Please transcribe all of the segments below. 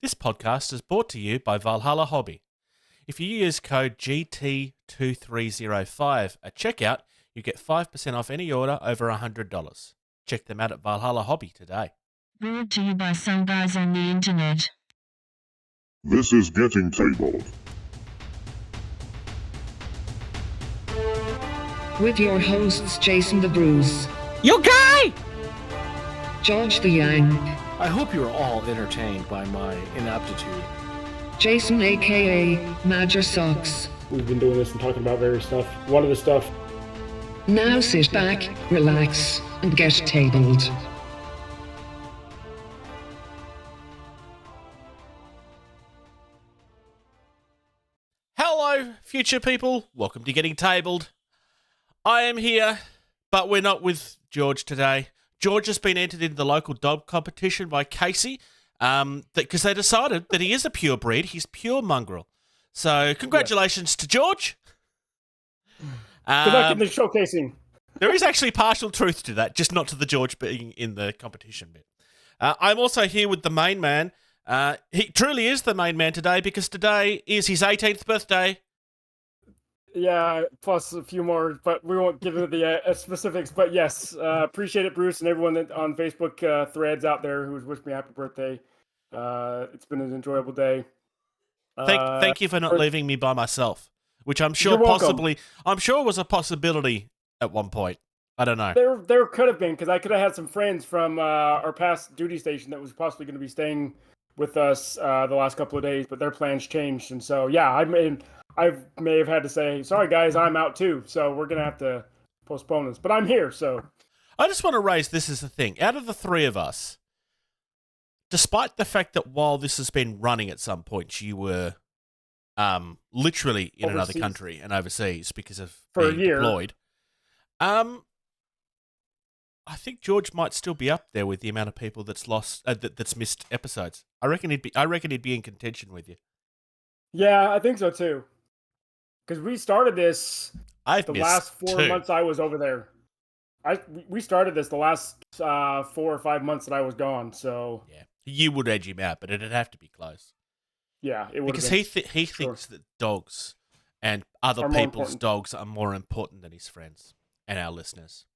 This podcast is brought to you by Valhalla Hobby. If you use code GT2305 at checkout, you get 5% off any order over $100. Check them out at Valhalla Hobby today. Brought to you by some guys on the internet. This is Getting Tabled. With your hosts Jason the Bruce, You guy! George the Yang, I hope you are all entertained by my inaptitude. Jason aka Major Socks. We've been doing this and talking about various stuff. One of the stuff. Now sit back, relax, and get tabled. Hello, future people. Welcome to Getting Tabled. I am here, but we're not with George today. George has been entered into the local dog competition by Casey because they decided that he is a pure breed. He's pure mongrel. So congratulations to George. Good luck in the showcasing. There is actually partial truth to that, just not to the George being in the competition bit. I'm also here with the main man. He truly is the main man today because today is his 18th birthday. Yeah, plus a few more, but we won't get into the specifics. But yes, appreciate it, Bruce, and everyone that on Facebook threads out there who's wished me happy birthday. It's been an enjoyable day. Thank you for not leaving me by myself, which I'm sure was a possibility at one point. I don't know. There could have been, because I could have had some friends from our past duty station that was possibly going to be staying with us the last couple of days, but their plans changed, and so yeah, I may have had to say, sorry guys, I'm out too, so we're going to have to postpone this. But I'm here, so. I just want to raise this as a thing. Out of the three of us, despite the fact that while this has been running at some point, you were literally in another country and overseas because of being deployed. I think George might still be up there with the amount of people that's lost, that's missed episodes. I reckon he'd be in contention with you. Yeah, I think so too. Because we started this the last 4 months I was over there. We started this the last 4 or 5 months that I was gone. So yeah, you would edge him out, but it'd have to be close. Yeah, it would because he thinks that dogs and other people's dogs are more important than his friends and our listeners.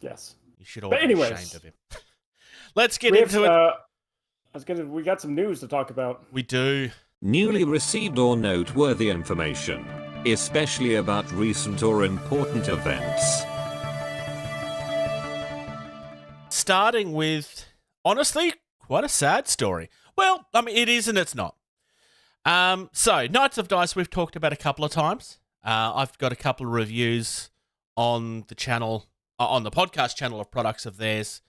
Yes, you should all be ashamed of him. Let's get into it. We got some news to talk about. We do. Newly received or noteworthy information, especially about recent or important events. Starting with, honestly, quite a sad story. Well, I mean, it is and it's not. So, Knights of Dice we've talked about a couple of times. I've got a couple of reviews on the channel, on the podcast channel of products of theirs.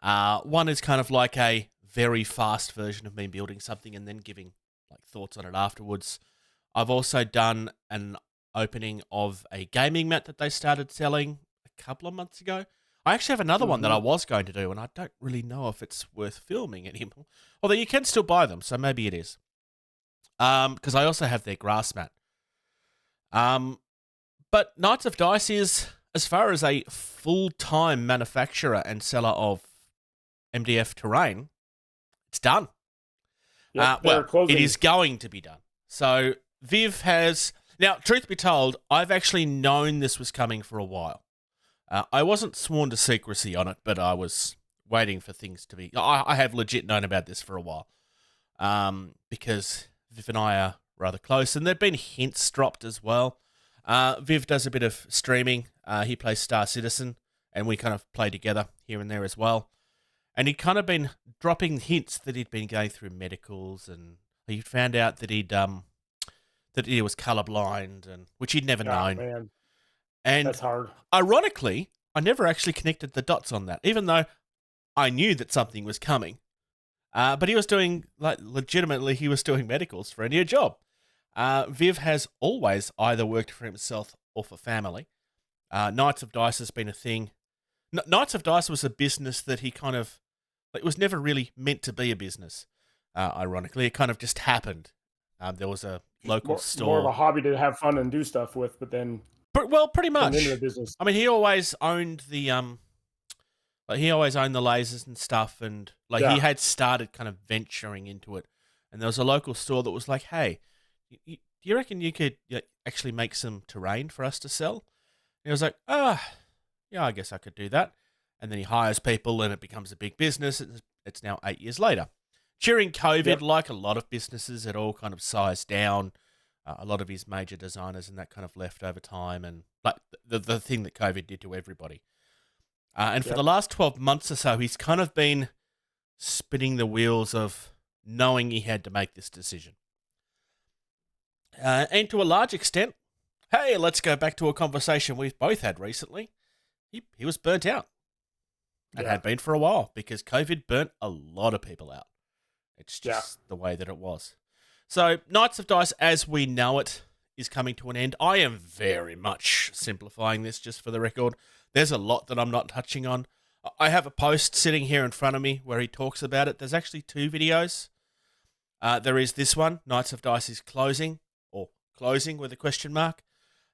One is kind of like a very fast version of me building something and then giving like thoughts on it afterwards. I've also done an opening of a gaming mat that they started selling a couple of months ago. I actually have another one that I was going to do, and I don't really know if it's worth filming anymore. Although you can still buy them, so maybe it is. Because I also have their grass mat. But Knights of Dice is, as far as a full-time manufacturer and seller of MDF terrain, it's done. Yep, it is going to be done. So Viv has... Now, truth be told, I've actually known this was coming for a while. I wasn't sworn to secrecy on it, but I was waiting for things to be... I have legit known about this for a while. Because Viv and I are rather close, and there've been hints dropped as well. Viv does a bit of streaming. He plays Star Citizen, and we kind of play together here and there as well. And he'd kind of been dropping hints that he'd been going through medicals, and he found out that that he was colorblind, and which he'd never known. Man. And that's hard. Ironically, I never actually connected the dots on that, even though I knew that something was coming. But he was doing, legitimately, he was doing medicals for a new job. Viv has always either worked for himself or for family. Knights of Dice has been a thing. Knights of Dice was a business that he kind of... It was never really meant to be a business, ironically. It kind of just happened. There was a local store. More of a hobby to have fun and do stuff with, but then... Well, pretty much. Into the business. I mean, he always owned the lasers and stuff, and he had started kind of venturing into it And there was a local store that was like, hey, do you reckon you could actually make some terrain for us to sell? And he was like, yeah, I guess I could do that. And then he hires people and it becomes a big business. It's now 8 years later. During COVID, like a lot of businesses, it all kind of sized down. A lot of his major designers and that kind of left over time, and like the thing that COVID did to everybody. And for the last 12 months or so, he's kind of been spinning the wheels of knowing he had to make this decision. And to a large extent, hey, let's go back to a conversation we've both had recently. He was burnt out. And had been for a while, because COVID burnt a lot of people out. It's just the way that it was. So, Knights of Dice as we know it is coming to an end. I am very much simplifying this, just for the record. There's a lot that I'm not touching on. I have a post sitting here in front of me where he talks about it. There's actually 2 videos. There is this one, Knights of Dice is closing, or closing with a question mark.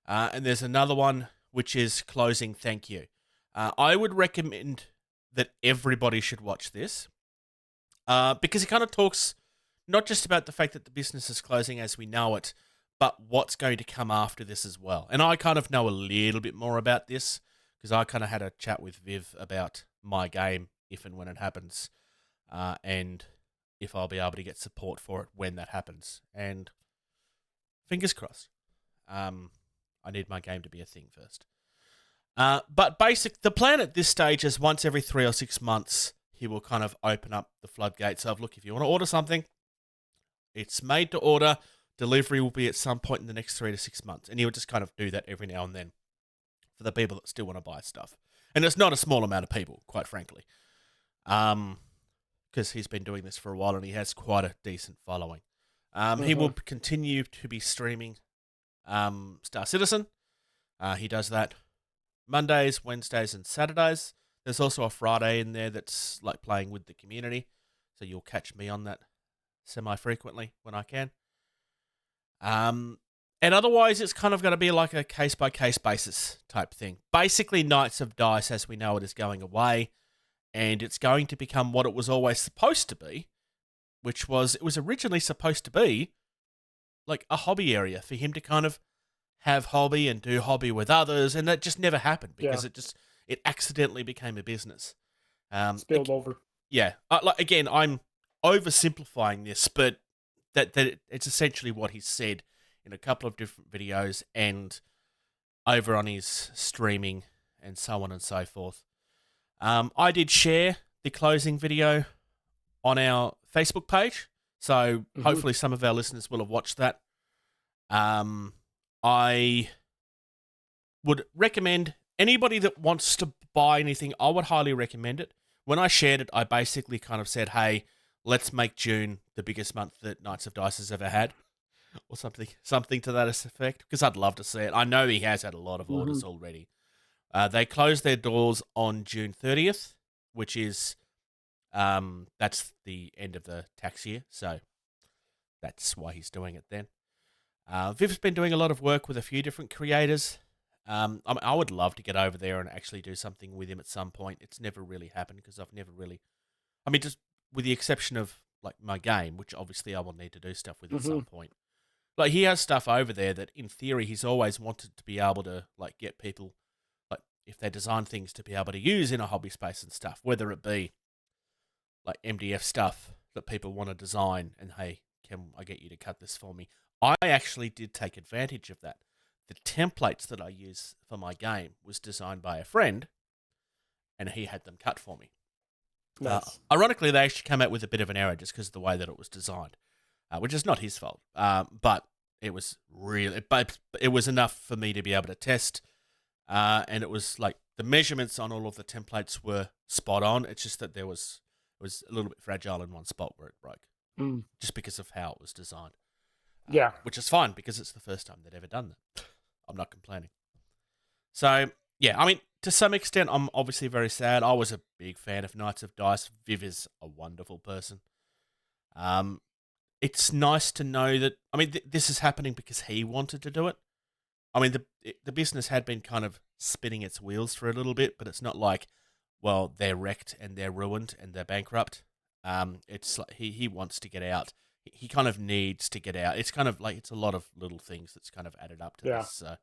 And there's another one, which is closing, thank you. I would recommend that everybody should watch this, because it kind of talks not just about the fact that the business is closing as we know it, but what's going to come after this as well. And I kind of know a little bit more about this, because I kind of had a chat with Viv about my game, if and when it happens, and if I'll be able to get support for it when that happens. And fingers crossed. I need my game to be a thing first. But the plan at this stage is once every 3 or 6 months, he will kind of open up the floodgates of, look, if you want to order something, it's made to order, delivery will be at some point in the next 3 to 6 months. And he'll just kind of do that every now and then for the people that still want to buy stuff. And it's not a small amount of people, quite frankly, because he's been doing this for a while and he has quite a decent following. He will continue to be streaming Star Citizen. He does that Mondays, Wednesdays, and Saturdays. There's also a Friday in there that's like playing with the community, so you'll catch me on that semi-frequently when I can. And otherwise, it's kind of going to be like a case-by-case basis type thing. Basically, Knights of Dice, as we know it, is going away, and it's going to become what it was always supposed to be, which was, it was originally supposed to be like a hobby area for him to kind of have hobby and do hobby with others, and that just never happened because it accidentally became a business. Spilled over. Yeah. Again, I'm oversimplifying this, but that it's essentially what he said in a couple of different videos and over on his streaming and so on and so forth. I did share the closing video on our Facebook page, so hopefully some of our listeners will have watched that. I would recommend anybody that wants to buy anything, I would highly recommend it. When I shared it, I basically kind of said, hey, let's make June the biggest month that Knights of Dice has ever had, or something to that effect, because I'd love to see it. I know he has had a lot of orders already. They closed their doors on June 30th, which is, that's the end of the tax year, so that's why he's doing it then. Viv's been doing a lot of work with a few different creators. I would love to get over there and actually do something with him at some point. It's never really happened because I've never really... I mean, just with the exception of like my game, which obviously I will need to do stuff with at some point. Like, he has stuff over there that in theory he's always wanted to be able to like get people, like if they design things, to be able to use in a hobby space and stuff, whether it be like MDF stuff that people want to design and, hey, can I get you to cut this for me? I actually did take advantage of that. The templates that I use for my game was designed by a friend, and he had them cut for me. Nice. Ironically, they actually came out with a bit of an error just because of the way that it was designed, which is not his fault. But it was it was enough for me to be able to test, and it was like the measurements on all of the templates were spot on. It's just that it was a little bit fragile in one spot where it broke, just because of how it was designed. Yeah, which is fine because it's the first time they'd ever done that. I'm not complaining. So, yeah, I mean, to some extent, I'm obviously very sad. I was a big fan of Knights of Dice. Viv is a wonderful person. It's nice to know that, I mean, this is happening because he wanted to do it. I mean, the business had been kind of spinning its wheels for a little bit, but it's not like, well, they're wrecked and they're ruined and they're bankrupt. It's like he wants to get out. he kind of needs to get out. It's kind of like it's a lot of little things that's kind of added up to Yeah. this. So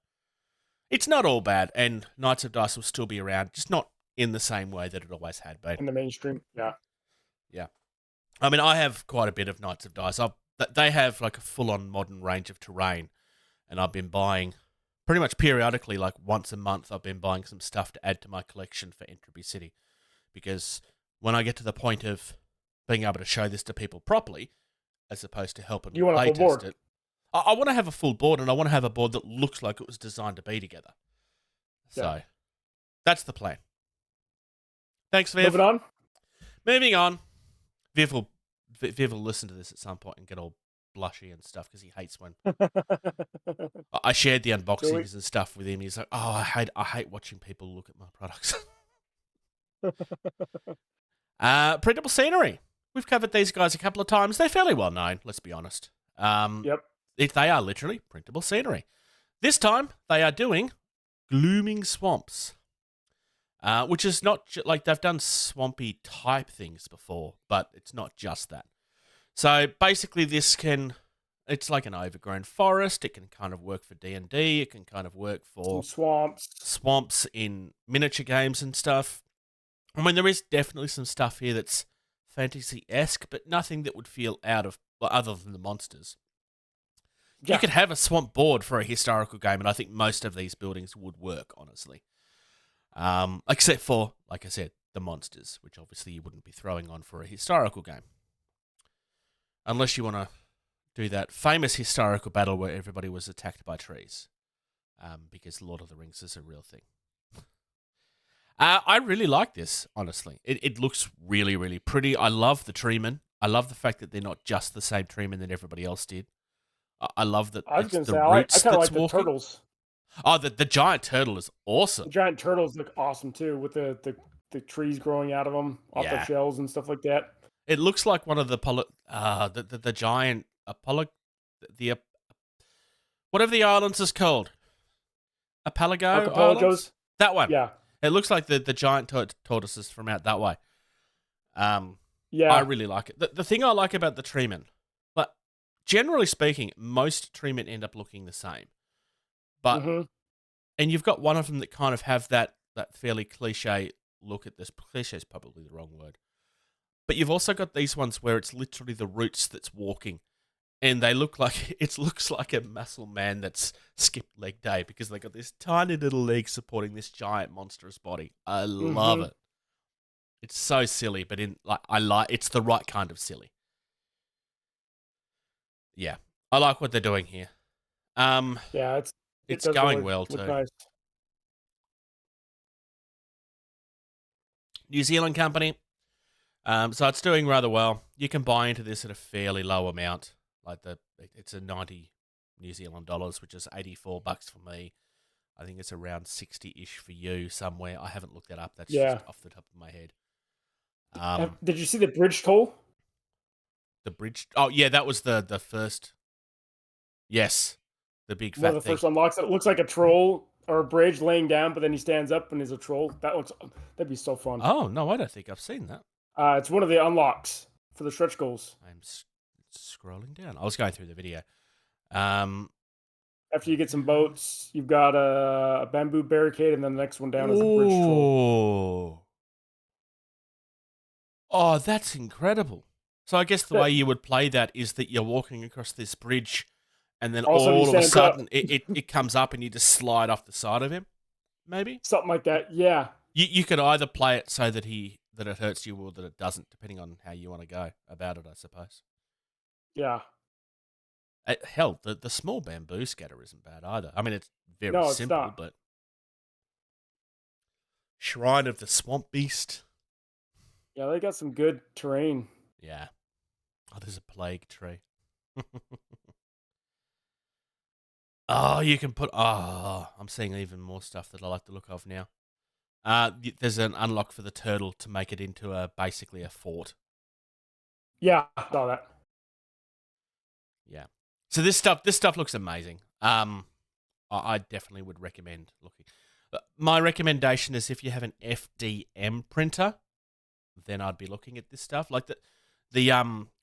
it's not all bad, and Knights of Dice will still be around, just not in the same way that it always had been. In the mainstream. Yeah. Yeah. I mean, I have quite a bit of Knights of Dice. They have like a full-on modern range of terrain, and I've been buying pretty much periodically, like once a month, I've been buying some stuff to add to my collection for Entropy City, because when I get to the point of being able to show this to people properly, as opposed to helping You want a full playtest board. it, I want to have a full board, and I want to have a board that looks like it was designed to be together. So Yeah. that's the plan. Thanks, Viv. Moving on. Moving on. Viv will listen to this at some point and get all blushy and stuff because he hates when I shared the unboxings and stuff with him. He's like, "Oh, I hate watching people look at my products." Printable scenery. We've covered these guys a couple of times. They're fairly well known. Let's be honest. Yep. They are literally printable scenery. This time they are doing glooming swamps. Which is not like they've done swampy type things before, but it's not just that. So basically, it's like an overgrown forest. It can kind of work for D&D. It can kind of work for Some swamps in miniature games and stuff. I mean, there is definitely some stuff here that's fantasy-esque, but nothing that would feel out of, well, other than the monsters. Yeah. You could have a swamp board for a historical game, and I think most of these buildings would work, honestly. Except for, like I said, the monsters, which obviously you wouldn't be throwing on for a historical game. Unless you want to do that famous historical battle where everybody was attacked by trees. Because Lord of the Rings is a real thing. I really like this, honestly. It looks really, really pretty. I love the treemen. I love the fact that they're not just the same treemen that everybody else did. I love that I was it's going to the say, I roots kind of that's like the walking. turtles. Oh, the giant turtle is awesome. The giant turtles look awesome too, with the trees growing out of them off Yeah. their shells and stuff like that. It looks like one of the giant Apollo, whatever the islands is called, Apalago Islands? Archipelagos. That one. Yeah. It looks like the giant tortoises from out that way. Yeah. I really like it. The thing I like about the treemen, but generally speaking, most treemen end up looking the same. But Mhm. and you've got one of them that kind of have that fairly cliche look at this. Cliche is probably the wrong word. But you've also got these ones where it's literally the roots that's walking. And they look like, it looks like a muscle man that's skipped leg day because they got this tiny little leg supporting this giant monstrous body. I love it. It's so silly, but it's the right kind of silly. Yeah, I like what they're doing here. Yeah, It's does going look- well look too. Nice. New Zealand company. So it's doing rather well. You can buy into this at a fairly low amount. It's a 90 New Zealand dollars, which is $84 for me. I think it's around 60-ish for you somewhere. I haven't looked that up. That's just off the top of my head. Did you see the bridge toll? The bridge. Oh yeah, that was the first. Yes, the big One fat of the thing. first unlocks. It looks like a troll or a bridge laying down, but then he stands up and is a troll. That'd be so fun. Oh no, I don't think I've seen that. It's one of the unlocks for the stretch goals. I'm scrolling down. I was going through the video. After you get some boats, you've got a bamboo barricade, and then the next one down is a bridge troll. Oh, that's incredible. So I guess the way you would play that is that you're walking across this bridge, and then all of a sudden it comes up, and you just slide off the side of him. Maybe Something like that. Yeah. you could either play it so that it hurts you or that it doesn't, depending on how you want to go about it, I suppose. Yeah. Hell, the small bamboo scatter isn't bad either. I mean, it's very No, it's simple, not. but Shrine of the Swamp Beast. Yeah, they got some good terrain. Yeah. Oh, there's a plague tree. Oh, you can put... Oh, I'm seeing even more stuff that I like the look of now. There's an unlock for the turtle to make it into basically a fort. Yeah, I saw that. Yeah. So this stuff looks amazing. I definitely would recommend looking. My recommendation is if you have an FDM printer, then I'd be looking at this stuff. Like The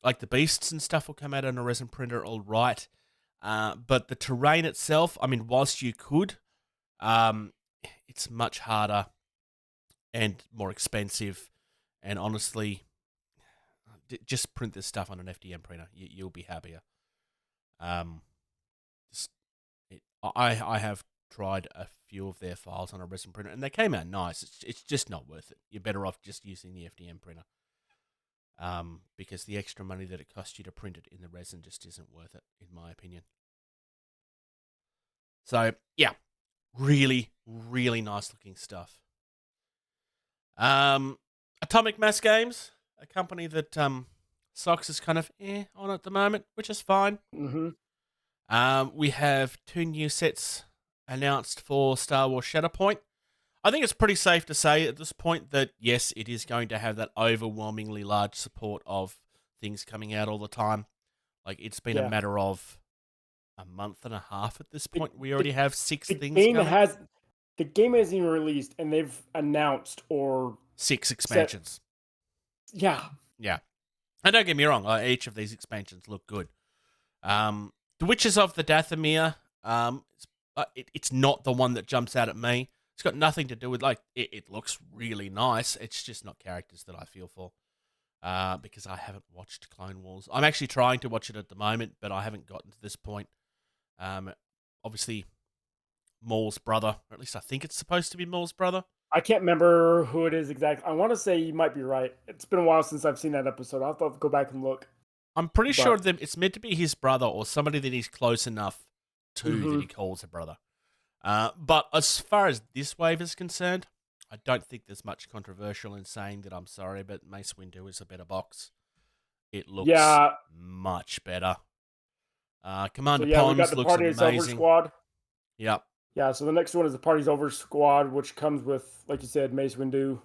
like the beasts and stuff will come out on a resin printer, all right. But the terrain itself, I mean, whilst you could, it's much harder and more expensive. And honestly, just print this stuff on an FDM printer. You'll be happier. I have tried a few of their files on a resin printer, and they came out nice. It's just not worth it. You're better off just using the FDM printer. Because the extra money that it costs you to print it in the resin just isn't worth it, in my opinion. So, yeah, really, really nice looking stuff. Atomic Mass Games, a company that Sox is kind of on at the moment, which is fine. Mm-hmm. We have 2 new sets announced for Star Wars Shatterpoint. I think it's pretty safe to say at this point that, yes, it is going to have that overwhelmingly large support of things coming out all the time. Like, it's been a matter of a month and a half at this point. We already have 6 things coming. The game hasn't even released, and they've announced 6 expansions. Yeah. And don't get me wrong, each of these expansions look good. The Witches of the Dathomir, it's not the one that jumps out at me. It's got nothing to do with, like, it looks really nice. It's just not characters that I feel for. Because I haven't watched Clone Wars. I'm actually trying to watch it at the moment, but I haven't gotten to this point. Obviously, Maul's brother, or at least I think it's supposed to be Maul's brother. I can't remember who it is exactly. I want to say you might be right. It's been a while since I've seen that episode. I'll have to go back and look. I'm pretty sure it's meant to be his brother or somebody that he's close enough to that he calls a brother. But as far as this wave is concerned, I don't think there's much controversial in saying that I'm sorry, but Mace Windu is a better box. It looks much better. Commander Pons looks amazing. Over Squad. Yep. Yeah, so the next one is the Party's Over Squad, which comes with, like you said, Mace Windu.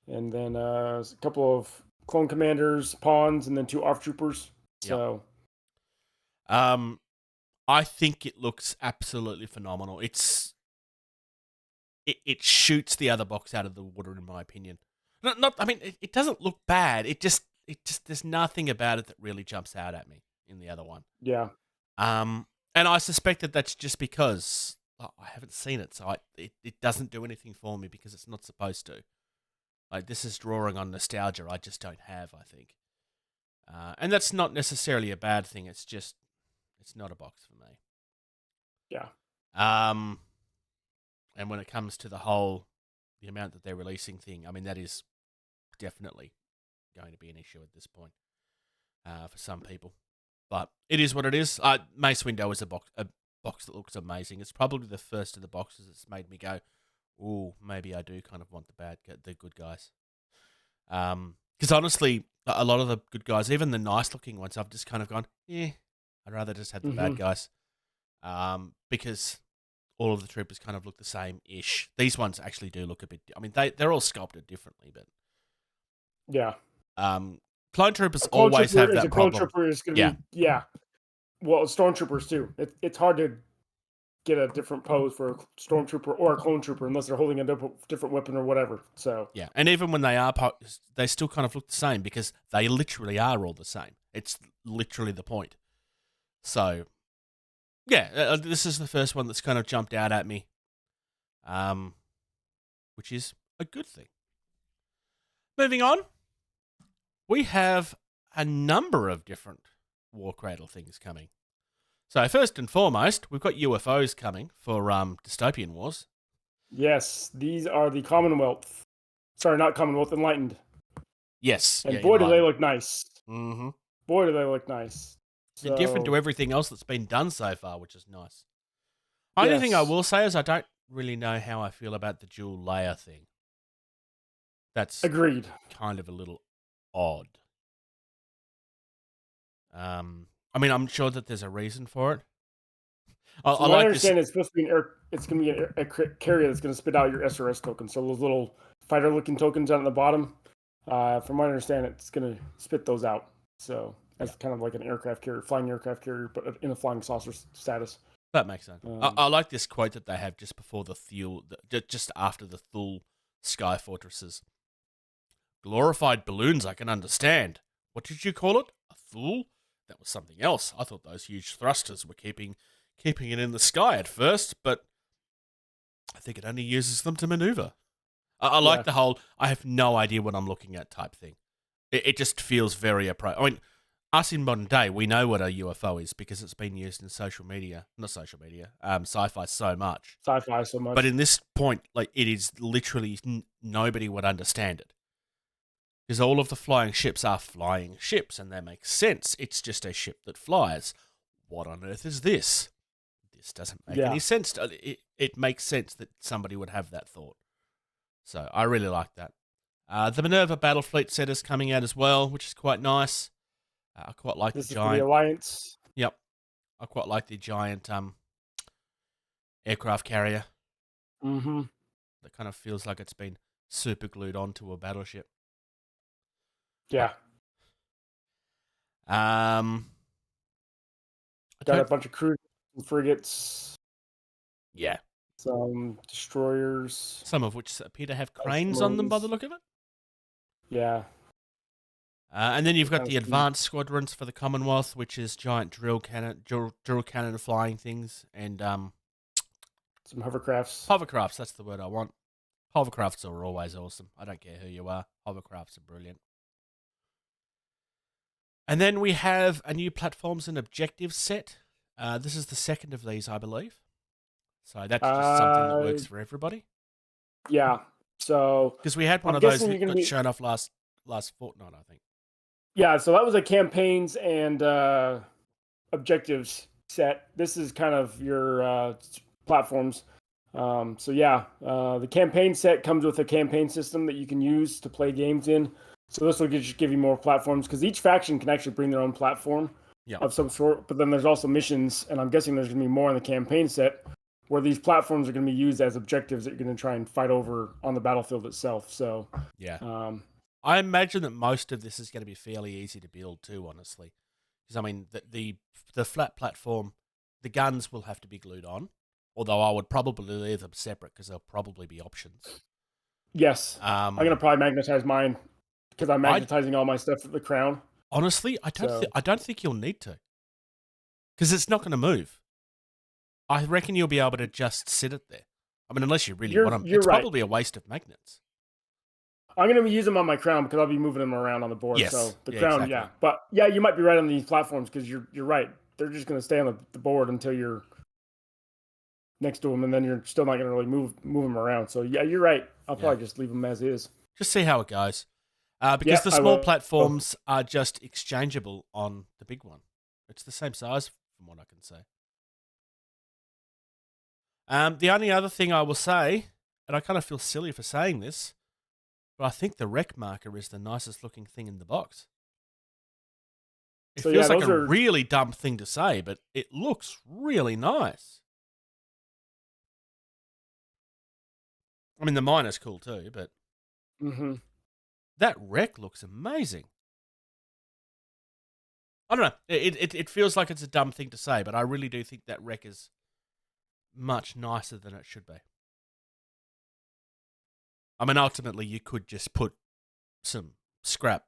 And then a couple of clone commanders, pawns, and then 2 ARF troopers. Yep. So, I think it looks absolutely phenomenal. It shoots the other box out of the water, in my opinion. It doesn't look bad. It just there's nothing about it that really jumps out at me in the other one. Yeah. And I suspect that that's just because I haven't seen it, so it doesn't do anything for me because it's not supposed to. Like, this is drawing on nostalgia I just don't have, I think. And that's not necessarily a bad thing. It's just, it's not a box for me. Yeah. And when it comes to the amount that they're releasing thing, I mean, that is definitely going to be an issue at this point for some people. But it is what it is. Mace Windu is a box that looks amazing. It's probably the first of the boxes that's made me go, ooh, maybe I do kind of want the good guys. Because honestly, a lot of the good guys, even the nice looking ones, I've just kind of gone, I'd rather just have the bad guys. Because all of the troopers kind of look the same-ish. These ones actually do look a bit, I mean, they're all sculpted differently, but yeah. Clone troopers always have that problem. Clone trooper is going to be, well, stormtroopers too. It's hard to get a different pose for a stormtrooper or a clone trooper unless they're holding a different weapon or whatever. So yeah, and even when they are, they still kind of look the same because they literally are all the same. It's literally the point. So yeah, this is the first one that's kind of jumped out at me, which is a good thing. Moving on, we have a number of different War Cradle things coming. So first and foremost, we've got UFOs coming for Dystopian Wars. Yes, these are the Commonwealth. Sorry, not Commonwealth, Enlightened. Yes. And boy, do they look nice. Mm-hmm. Boy, do they look nice. So, they're different to everything else that's been done so far, which is nice. Only thing I will say is I don't really know how I feel about the dual layer thing. That's agreed. Kind of a little odd. I mean, I'm sure that there's a reason for it. I understand it's supposed to be it's going to be a carrier that's going to spit out your SRS tokens. So those little fighter-looking tokens down at the bottom, from what I understand, it's going to spit those out. So that's kind of like an aircraft carrier, flying aircraft carrier, but in a flying saucer status. That makes sense. I like this quote that they have just before the Thule, just after the Thule Sky Fortresses. Glorified balloons I can understand. What did you call it? A fool? That was something else. I thought those huge thrusters were keeping it in the sky at first, but I think it only uses them to maneuver. I like the whole, I have no idea what I'm looking at type thing. It just feels very appropriate. I mean, us in modern day, we know what a UFO is because it's been used in sci-fi so much. Sci-fi so much. But in this point, like, it is literally nobody would understand it. Because all of the flying ships are flying ships, and that makes sense. It's just a ship that flies. What on earth is this? This doesn't make any sense. It makes sense that somebody would have that thought. So I really like that. The Minerva Battle Fleet set is coming out as well, which is quite nice. I quite like this the is giant. For the Alliance. Yep, I quite like the giant aircraft carrier. Mm-hmm. That kind of feels like it's been super glued onto a battleship. Yeah. Got a bunch of cruisers and frigates. Yeah. Some destroyers. Some of which appear to have cranes on them by the look of it. Yeah. And then you've got the advanced squadrons for the Commonwealth, which is giant drill cannon flying things, and some hovercrafts. Hovercrafts, that's the word I want. Hovercrafts are always awesome. I don't care who you are. Hovercrafts are brilliant. And then we have a new platforms and objectives set. This is the second of these, I believe. So that's just something that works for everybody. Yeah. So because we had one of those that got shown off last fortnight, I think. Yeah. So that was a campaigns and objectives set. This is kind of your platforms. The campaign set comes with a campaign system that you can use to play games in. So this will just give you more platforms because each faction can actually bring their own platform of some sort. But then there's also missions, and I'm guessing there's going to be more in the campaign set where these platforms are going to be used as objectives that you're going to try and fight over on the battlefield itself. So I imagine that most of this is going to be fairly easy to build too, honestly. Because I mean, the flat platform, the guns will have to be glued on. Although I would probably leave them separate because there'll probably be options. Yes, I'm going to probably magnetize mine. Because I'm magnetizing all my stuff at the crown. Honestly, I don't think you'll need to. Because it's not going to move. I reckon you'll be able to just sit it there. I mean, unless you really want them. It's probably a waste of magnets. I'm going to use them on my crown because I'll be moving them around on the board. Yes. So the crown, exactly. But yeah, you might be right on these platforms because you're right. They're just going to stay on the board until you're next to them, and then you're still not going to really move them around. So yeah, you're right. I'll probably just leave them as is. Just see how it goes. Because the small platforms are just exchangeable on the big one. It's the same size from what I can say. The only other thing I will say, and I kind of feel silly for saying this, but I think the wreck marker is the nicest looking thing in the box. It feels like a really dumb thing to say, but it looks really nice. I mean, the miner's cool too, but... Mm-hmm. That wreck looks amazing. I don't know. It feels like it's a dumb thing to say, but I really do think that wreck is much nicer than it should be. I mean, ultimately, you could just put some scrap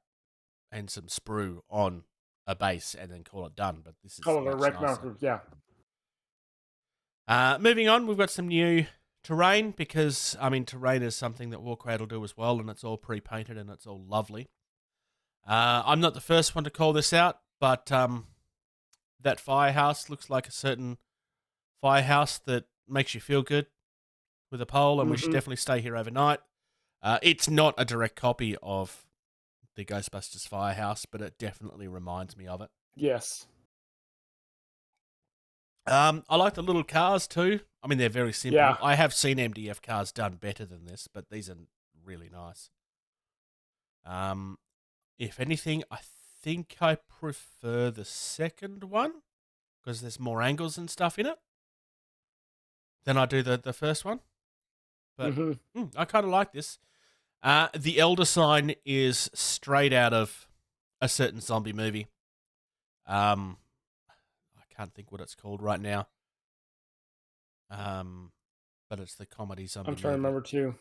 and some sprue on a base and then call it done, but this is call it a wreck marker, yeah. Moving on, we've got some new terrain because, I mean, terrain is something that Warcrate will do as well, and it's all pre-painted and it's all lovely. I'm not the first one to call this out, but that firehouse looks like a certain firehouse that makes you feel good with a pole, and we should definitely stay here overnight. It's not a direct copy of the Ghostbusters firehouse, but it definitely reminds me of it. Yes. I like the little cars too. I mean, they're very simple. Yeah. I have seen MDF cars done better than this, but these are really nice. If anything, I think I prefer the second one because there's more angles and stuff in it than I do the first one. But I kind of like this. The Elder sign is straight out of a certain zombie movie. I can't think what it's called right now. But it's the comedy zombie. I'm trying to remember too.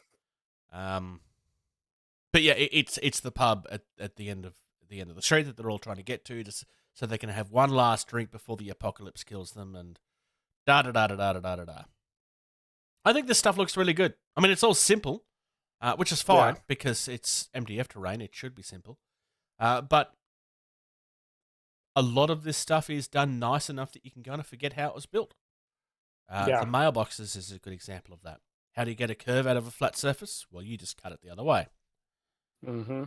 But yeah, it's the pub at the end of the end of the street that they're all trying to get to, just so they can have one last drink before the apocalypse kills them, and da-da-da-da-da-da-da-da. I think this stuff looks really good. I mean, it's all simple, which is fine because it's MDF terrain. It should be simple. But a lot of this stuff is done nice enough that you can kind of forget how it was built. The mailboxes is a good example of that. How do you get a curve out of a flat surface? Well, you just cut it the other way. Mm-hmm.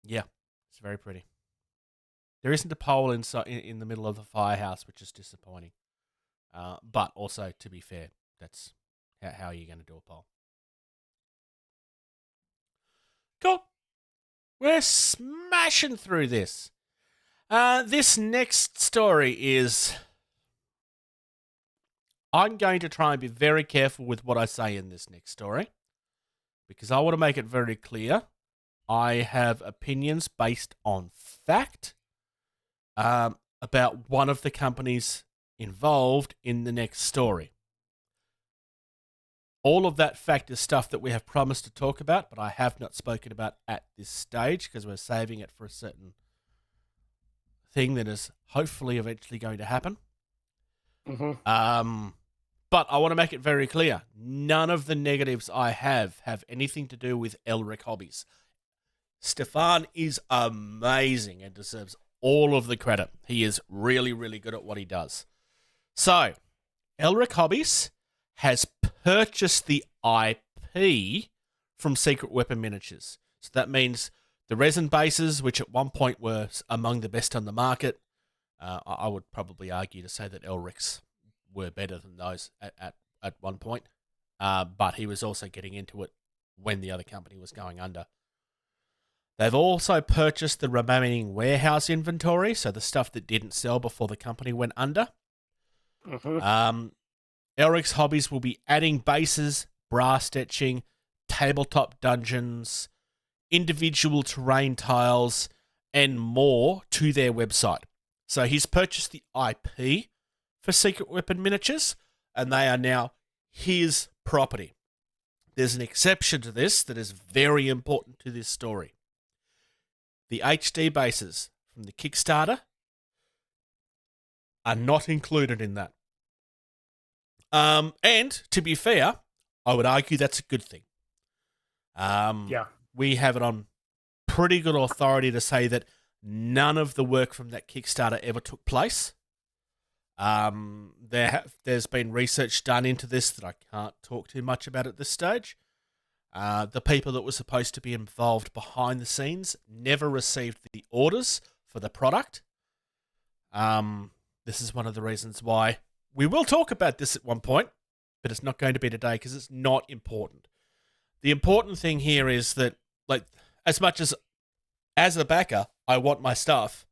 Yeah, it's very pretty. There isn't a pole inside in the middle of the firehouse, which is disappointing. But also, to be fair, that's how you're going to do a pole. Cool. We're smashing through this. This next story is... I'm going to try and be very careful with what I say in this next story, because I want to make it very clear. I have opinions based on fact about one of the companies involved in the next story. All of that fact is stuff that we have promised to talk about, but I have not spoken about at this stage because we're saving it for a certain thing that is hopefully eventually going to happen. Mm-hmm. But I want to make it very clear. None of the negatives I have anything to do with Elric Hobbies. Stefan is amazing and deserves all of the credit. He is really, really good at what he does. So, Elric Hobbies has purchased the IP from Secret Weapon Miniatures. So that means the resin bases, which at one point were among the best on the market, I would probably argue to say that Elric's were better than those at one point. But he was also getting into it when the other company was going under. They've also purchased the remaining warehouse inventory, so the stuff that didn't sell before the company went under. Mm-hmm. Eric's Hobbies will be adding bases, brass etching, tabletop dungeons, individual terrain tiles, and more to their website. So he's purchased the IP for Secret Weapon Miniatures, and they are now his property. There's an exception to this that is very important to this story. The HD bases from the Kickstarter are not included in that. And to be fair, I would argue that's a good thing. We have it on pretty good authority to say that none of the work from that Kickstarter ever took place. There's been research done into this that I can't talk too much about at this stage. The people that were supposed to be involved behind the scenes never received the orders for the product. This is one of the reasons why we will talk about this at one point, but it's not going to be today because it's not important. The important thing here is that, like, as much as a backer, I want my stuff,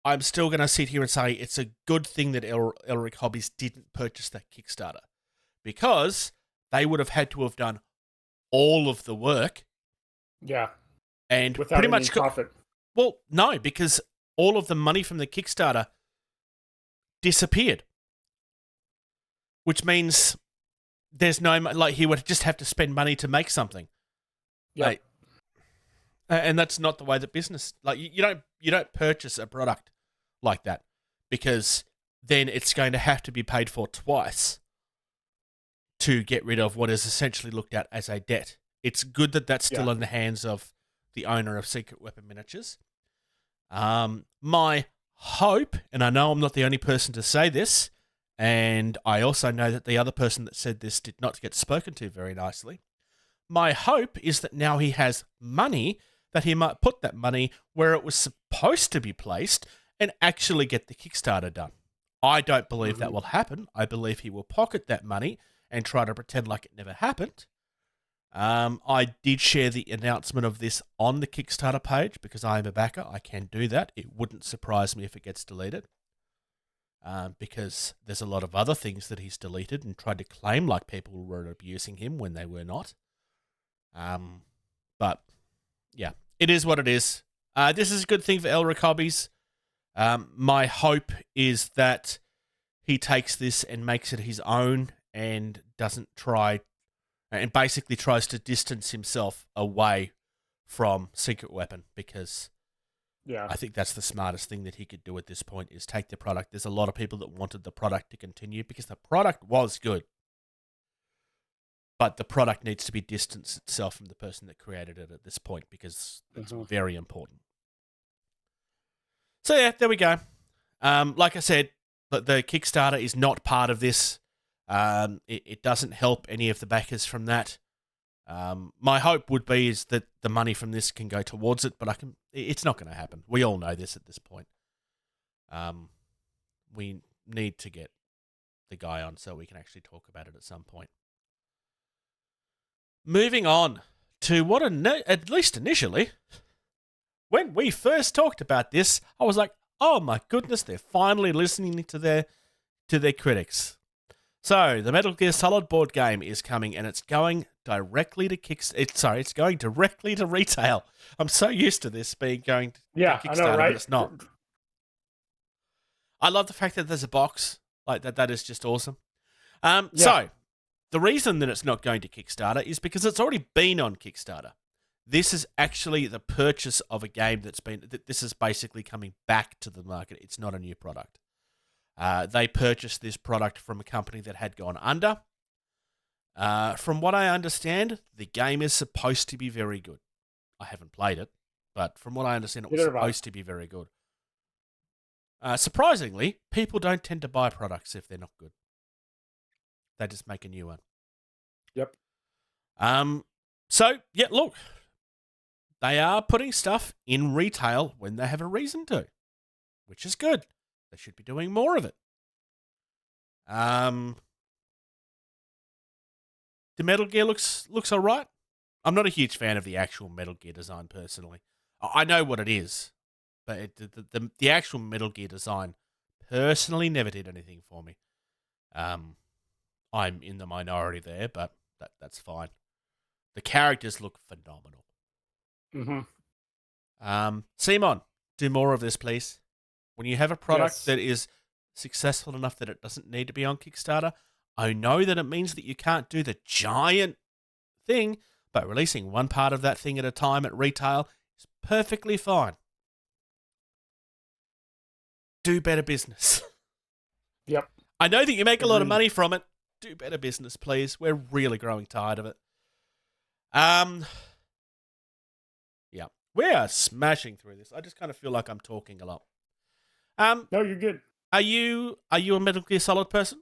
I'm still going to sit here and say it's a good thing that Elric Hobbies didn't purchase that Kickstarter, because they would have had to have done all of the work. Yeah. And without pretty any much profit. Well, no, because all of the money from the Kickstarter disappeared. Which means there's no, like, he would just have to spend money to make something. Yeah. Like, and that's not the way that business, like, you don't purchase a product like that, because then it's going to have to be paid for twice to get rid of what is essentially looked at as a debt. It's good that that's still in the hands of the owner of Secret Weapon Miniatures. My hope, and I know I'm not the only person to say this, and I also know that the other person that said this did not get spoken to very nicely. My hope is that now he has money, that he might put that money where it was supposed to be placed and actually get the Kickstarter done. I don't believe that will happen. I believe he will pocket that money and try to pretend like it never happened. I did share the announcement of this on the Kickstarter page because I am a backer. I can do that. It wouldn't surprise me if it gets deleted, because there's a lot of other things that he's deleted and tried to claim like people were abusing him when they were not. But yeah, it is what it is. This is a good thing for Elric Hobbies. My hope is that he takes this and makes it his own and doesn't try, and basically tries to distance himself away from Secret Weapon, because Yeah. I think that's the smartest thing that he could do at this point, is take the product. There's a lot of people that wanted the product to continue because the product was good. But the product needs to be distanced itself from the person that created it at this point, because it's very important. So yeah, there we go. Like I said, the Kickstarter is not part of this. It doesn't help any of the backers from that. My hope would be is that the money from this can go towards it, but it's not going to happen. We all know this at this point. We need to get the guy on so we can actually talk about it at some point. Moving on to what, at least initially, when we first talked about this, I was like, oh my goodness, they're finally listening to their critics. So, the Metal Gear Solid board game is coming, and it's going directly to it's going directly to retail. I'm so used to this being going to Kickstarter, I know, right? but it's not. I love the fact that there's a box like that. That is just awesome. So, the reason that it's not going to Kickstarter is because it's already been on Kickstarter. This is actually the purchase of a game this is basically coming back to the market. It's not a new product. They purchased this product from a company that had gone under. From what I understand, the game is supposed to be very good. I haven't played it, but from what I understand, it was supposed to be very good. Surprisingly, people don't tend to buy products if they're not good. They just make a new one. Yep. So, yeah, look. They are putting stuff in retail when they have a reason to, which is good. They should be doing more of it. The Metal Gear looks all right. I'm not a huge fan of the actual Metal Gear design, personally. I know what it is, but the actual Metal Gear design personally never did anything for me. I'm in the minority there, but that's fine. The characters look phenomenal. Cmon, do more of this, please. When you have a product that is successful enough that it doesn't need to be on Kickstarter, I know that it means that you can't do the giant thing, but releasing one part of that thing at a time at retail is perfectly fine. Do better business. Yep. I know that you make a lot of money from it. Do better business, please. We're really growing tired of it. Yeah. We are smashing through this. I just kind of feel like I'm talking a lot. No, you're good. Are you a Metal Gear Solid person?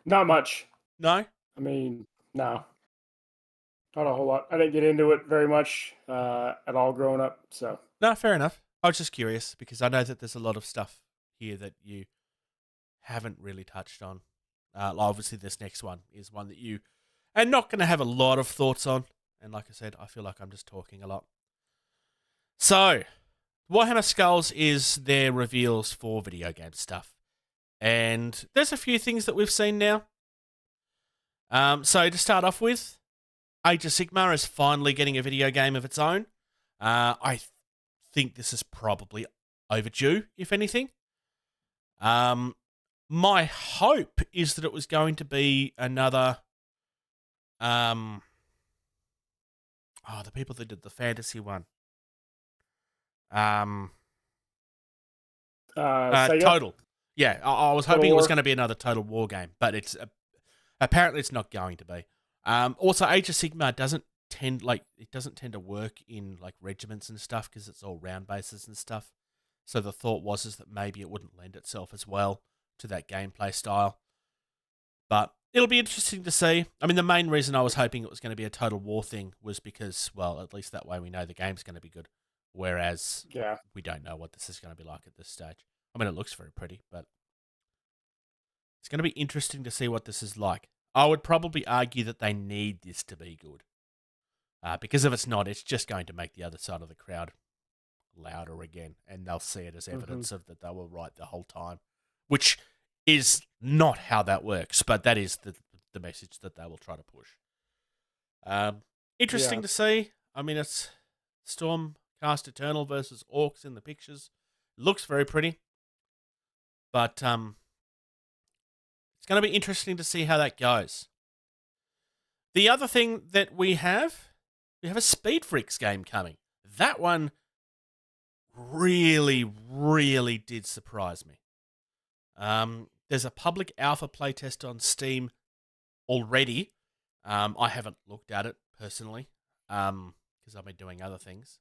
Not much. No? I mean, no. Not a whole lot. I didn't get into it very much at all growing up, so. No, fair enough. I was just curious because I know that there's a lot of stuff here that you haven't really touched on. Obviously, this next one is one that you are not going to have a lot of thoughts on. And like I said, I feel like I'm just talking a lot. So, Warhammer Skulls is their reveals for video game stuff. And there's a few things that we've seen now. So, to start off with, Age of Sigmar is finally getting a video game of its own. I think this is probably overdue, if anything. My hope is that it was going to be another... the people that did the fantasy one. Total. Yeah, I was hoping it was going to be another Total War game, but it's apparently it's not going to be. Also, Age of Sigmar doesn't tend to work in like regiments and stuff because it's all round bases and stuff. So the thought was that maybe it wouldn't lend itself as well to that gameplay style. But it'll be interesting to see. I mean, the main reason I was hoping it was going to be a Total War thing was because, well, at least that way we know the game's going to be good. Whereas we don't know what this is going to be like at this stage. I mean, it looks very pretty, but it's going to be interesting to see what this is like. I would probably argue that they need this to be good. Because if it's not, it's just going to make the other side of the crowd louder again, and they'll see it as evidence of that they were right the whole time, which is not how that works, but that is the message that they will try to push. Interesting to see. I mean, it's Stormcast Eternal versus Orcs in the pictures. Looks very pretty, but it's going to be interesting to see how that goes. The other thing that we have we have a Speed Freaks game coming. That one really, really did surprise me. There's a public alpha playtest on Steam already. I haven't looked at it personally because I've been doing other things.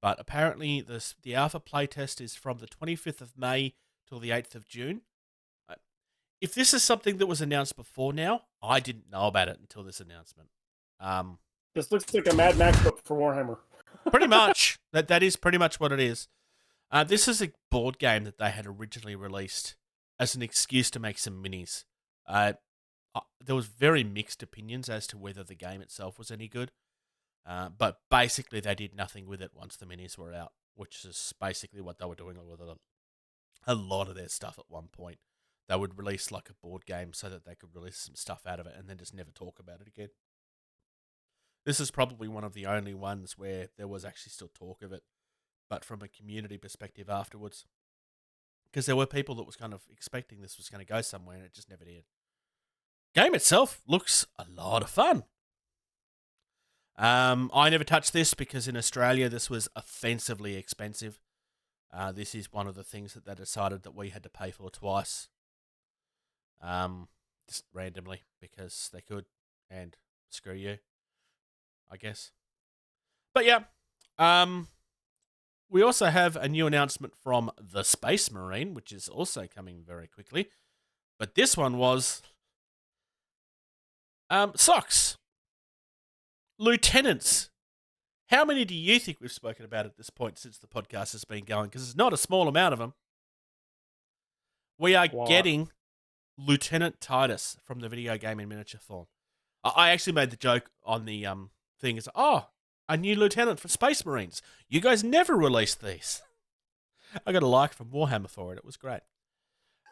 But apparently the alpha playtest is from the 25th of May till the 8th of June. If this is something that was announced before now, I didn't know about it until this announcement. This looks like a Mad Max book for Warhammer. Pretty much. That is pretty much what it is. This is a board game that they had originally released as an excuse to make some minis. There was very mixed opinions as to whether the game itself was any good. But basically they did nothing with it once the minis were out, which is basically what they were doing with a lot of their stuff at one point. They would release like a board game so that they could release some stuff out of it and then just never talk about it again. This is probably one of the only ones where there was actually still talk of it, but from a community perspective afterwards. Because there were people that was kind of expecting this was going to go somewhere and it just never did. Game itself looks a lot of fun. I never touched this because in Australia this was offensively expensive. This is one of the things that they decided that we had to pay for twice. Just randomly because they could, and screw you, I guess. But yeah, we also have a new announcement from the Space Marine, which is also coming very quickly. But this one was socks. Lieutenants. How many do you think we've spoken about at this point since the podcast has been going? Because it's not a small amount of them. We are getting Lieutenant Titus from the video game in miniature form. I actually made the joke on the thing. It's, a new lieutenant for Space Marines. You guys never released these. I got a like from Warhammer for it. It was great.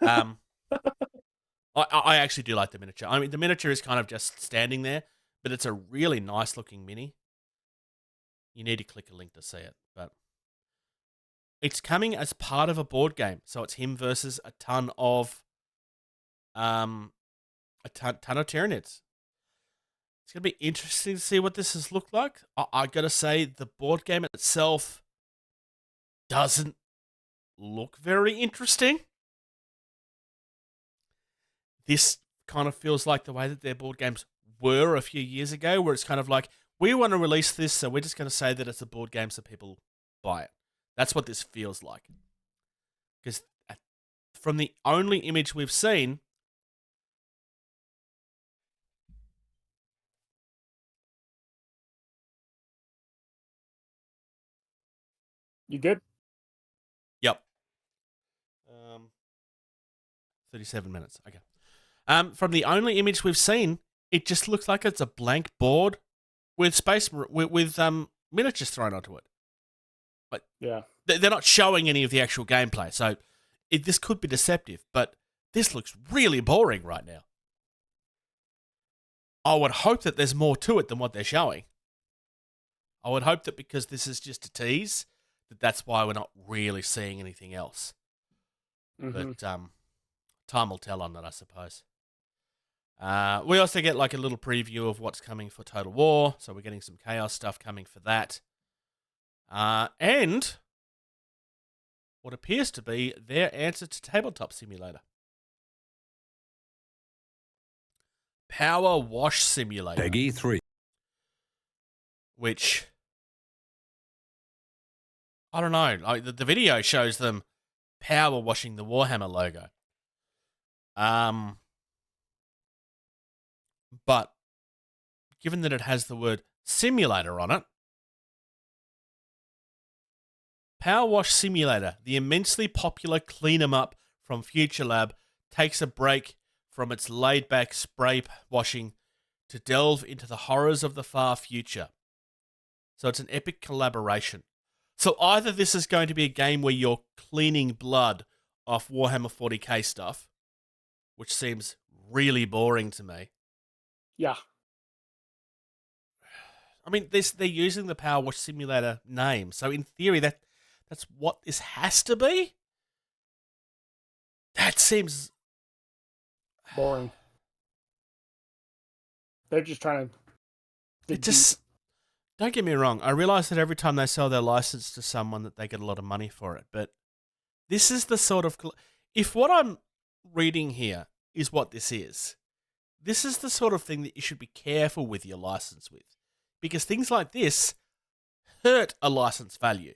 I actually do like the miniature. I mean, the miniature is kind of just standing there, but it's a really nice looking mini. You need to click a link to see it, but it's coming as part of a board game. So it's him versus a ton of Tyranids. It's going to be interesting to see what this has looked like. I got to say, the board game itself doesn't look very interesting. This kind of feels like the way that their board games were a few years ago, where it's kind of like, we want to release this, so we're just going to say that it's a board game so people buy it. That's what this feels like. Because from the only image we've seen, You good? Yep. 37 minutes. Okay. From the only image we've seen, it just looks like it's a blank board with miniatures thrown onto it. But yeah, they're not showing any of the actual gameplay, so this could be deceptive. But this looks really boring right now. I would hope that there's more to it than what they're showing. I would hope that because this is just a tease, that's why we're not really seeing anything else. Mm-hmm. But time will tell on that, I suppose. We also get like a little preview of what's coming for Total War, so we're getting some Chaos stuff coming for that. And what appears to be their answer to Tabletop Simulator. Power Wash Simulator. Peggy 3. Which, I don't know, like the video shows them power washing the Warhammer logo. But given that it has the word simulator on it, Power Wash Simulator, the immensely popular clean 'em up from Future Lab, takes a break from its laid-back spray washing to delve into the horrors of the far future. So it's an epic collaboration. So either this is going to be a game where you're cleaning blood off Warhammer 40k stuff, which seems really boring to me. Yeah. I mean, they're using the Power Wash Simulator name, so in theory that's what this has to be. That seems Boring. They're just trying to. it just Don't get me wrong. I realize that every time they sell their license to someone that they get a lot of money for it. But this is the sort of... If what I'm reading here is what this is the sort of thing that you should be careful with your license with. Because things like this hurt a license value.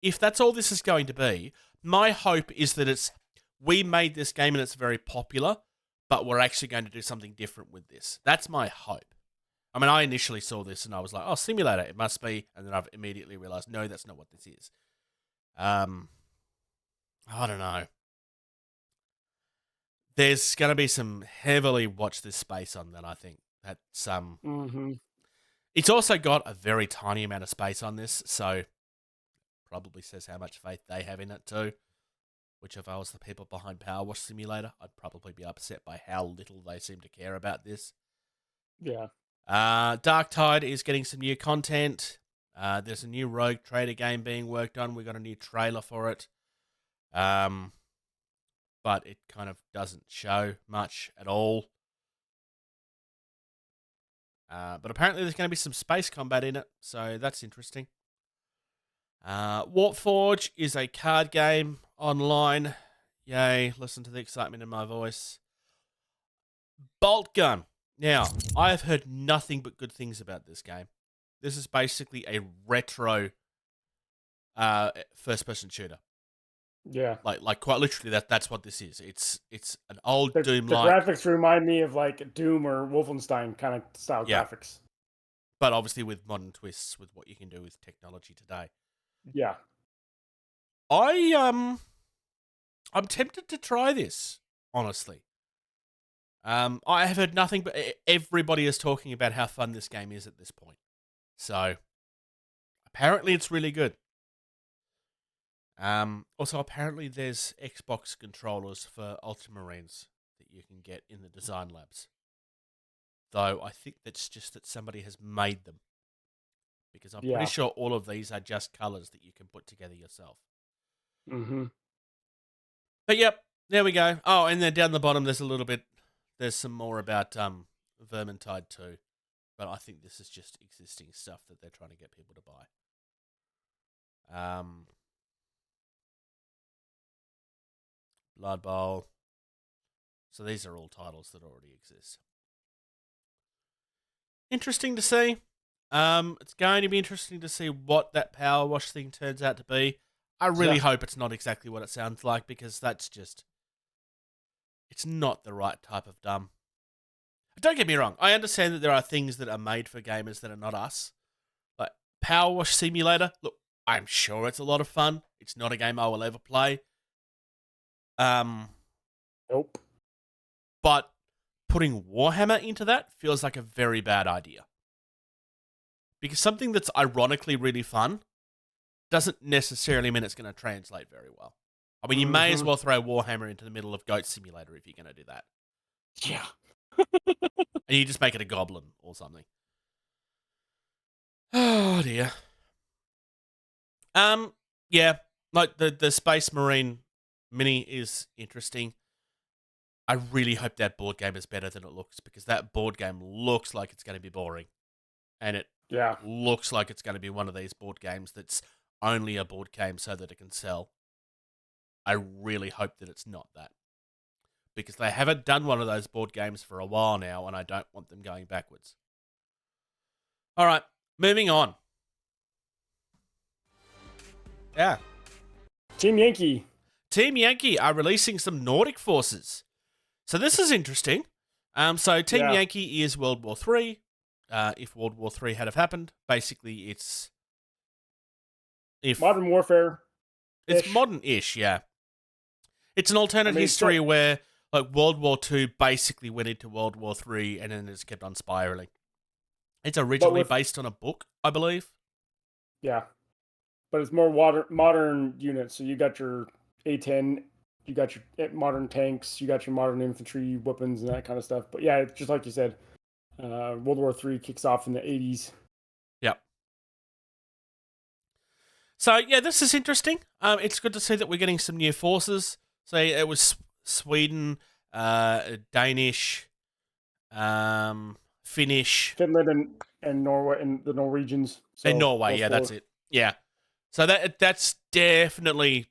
If that's all this is going to be, my hope is that it's... We made this game and it's very popular, but we're actually going to do something different with this. That's my hope. I mean, I initially saw this and I was like, oh, simulator, it must be. And then I've immediately realized, no, that's not what this is. I don't know. There's going to be some heavily watch this space on that, I think. That's It's also got a very tiny amount of space on this, so probably says how much faith they have in it too. Which if I was the people behind Power Wash Simulator, I'd probably be upset by how little they seem to care about this. Yeah. Dark Tide is getting some new content. There's a new Rogue Trader game being worked on. We got a new trailer for it. But it kind of doesn't show much at all. But apparently there's going to be some space combat in it, so that's interesting. Warpforge is a card game online. Yay, listen to the excitement in my voice. Bolt Gun. Now, I have heard nothing but good things about this game. This is basically a retro first-person shooter. Yeah. Like quite literally, that's what this is. It's an old The Doom-like... graphics remind me of like Doom or Wolfenstein kind of style graphics. But obviously with modern twists with what you can do with technology today. Yeah. I'm tempted to try this, honestly. I have heard nothing but everybody is talking about how fun this game is at this point. So, apparently it's really good. Also, apparently there's Xbox controllers for Ultramarines that you can get in the design labs. Though, I think that's just that somebody has made them. Because I'm pretty sure all of these are just colours that you can put together yourself. Mm-hmm. But yep, there we go. Oh, and then down the bottom there's there's some more about Vermintide 2. But I think this is just existing stuff that they're trying to get people to buy. Blood Bowl. So these are all titles that already exist. Interesting to see. It's going to be interesting to see what that Power Wash thing turns out to be. I really hope it's not exactly what it sounds like, because that's just... It's not the right type of dumb. Don't get me wrong. I understand that there are things that are made for gamers that are not us. Like Power Wash Simulator. Look, I'm sure it's a lot of fun. It's not a game I will ever play. Nope. But putting Warhammer into that feels like a very bad idea. Because something that's ironically really fun doesn't necessarily mean it's going to translate very well. I mean, you may as well throw Warhammer into the middle of Goat Simulator if you're going to do that. Yeah. And you just make it a goblin or something. Oh, dear. Yeah, like the Space Marine Mini is interesting. I really hope that board game is better than it looks, because that board game looks like it's going to be boring. And it looks like it's going to be one of these board games that's only a board game so that it can sell. I really hope that it's not that. Because they haven't done one of those board games for a while now, and I don't want them going backwards. All right, moving on. Yeah. Team Yankee. Team Yankee are releasing some Nordic forces. So this is interesting. So Team Yankee is World War III. If World War III had have happened, basically it's... Modern Warfare. It's modern-ish, yeah. It's an alternate history where like World War II basically went into World War III and then it's kept on spiraling. It's originally based on a book, I believe. Yeah. But it's more modern units. So you got your A-10, you got your modern tanks, you got your modern infantry weapons and that kind of stuff. But yeah, just like you said, World War III kicks off in the 80s. Yep. So yeah, this is interesting. It's good to see that we're getting some new forces. So it was Sweden, Danish, Finnish, Finland and Norway and the Norwegians. So and Norway. those Yeah, four. that's it. Yeah. So that's definitely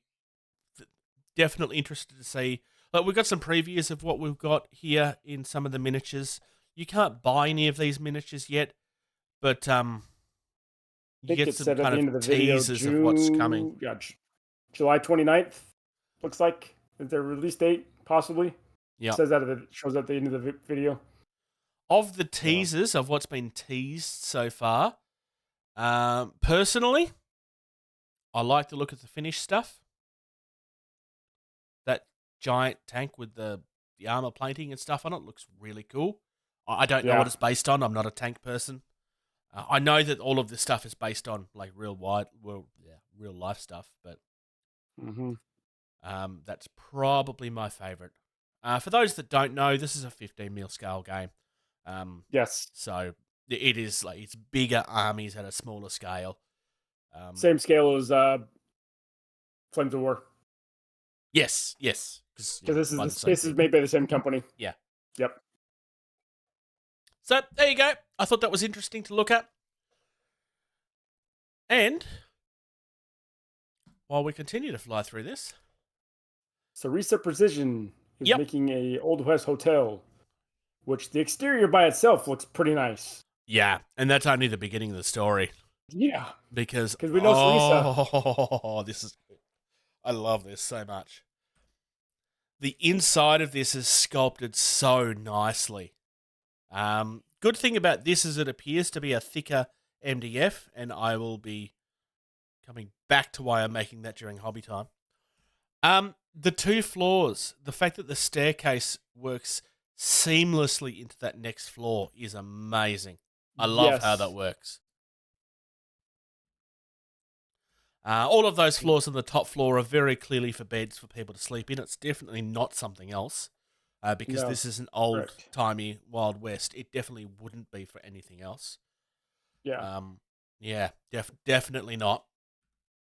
interested to see. Like, we've got some previews of what we've got here in some of the miniatures. You can't buy any of these miniatures yet, but I you think get it some said at kind the end of of the video, teasers of what's coming. Yeah, July 29th. Looks like is their release date, possibly. Yeah. Says that shows at the end of the video. Of the teasers of what's been teased so far, personally, I like the look of the Finnish stuff. That giant tank with the armor plating and stuff on it looks really cool. I don't know what it's based on. I'm not a tank person. I know that all of this stuff is based on like real life stuff, but that's probably my favorite. For those that don't know, this is a 15 mil scale game. Yes. So it is like it's bigger armies at a smaller scale. Same scale as Flames of War. Yes. Because this is made by the same company. Yeah. Yep. So there you go. I thought that was interesting to look at. And while we continue to fly through this, Sarisa Precision is making a Old West hotel, which the exterior by itself looks pretty nice. Yeah, and that's only the beginning of the story. Yeah, because we know Sarisa. I love this so much. The inside of this is sculpted so nicely. Good thing about this is it appears to be a thicker MDF, and I will be coming back to why I'm making that during hobby time. The 2 floors, the fact that the staircase works seamlessly into that next floor is amazing. I love how that works. All of those floors on the top floor are very clearly for beds for people to sleep in. It's definitely not something else because this is an old-timey Wild West. It definitely wouldn't be for anything else. Yeah. Definitely not.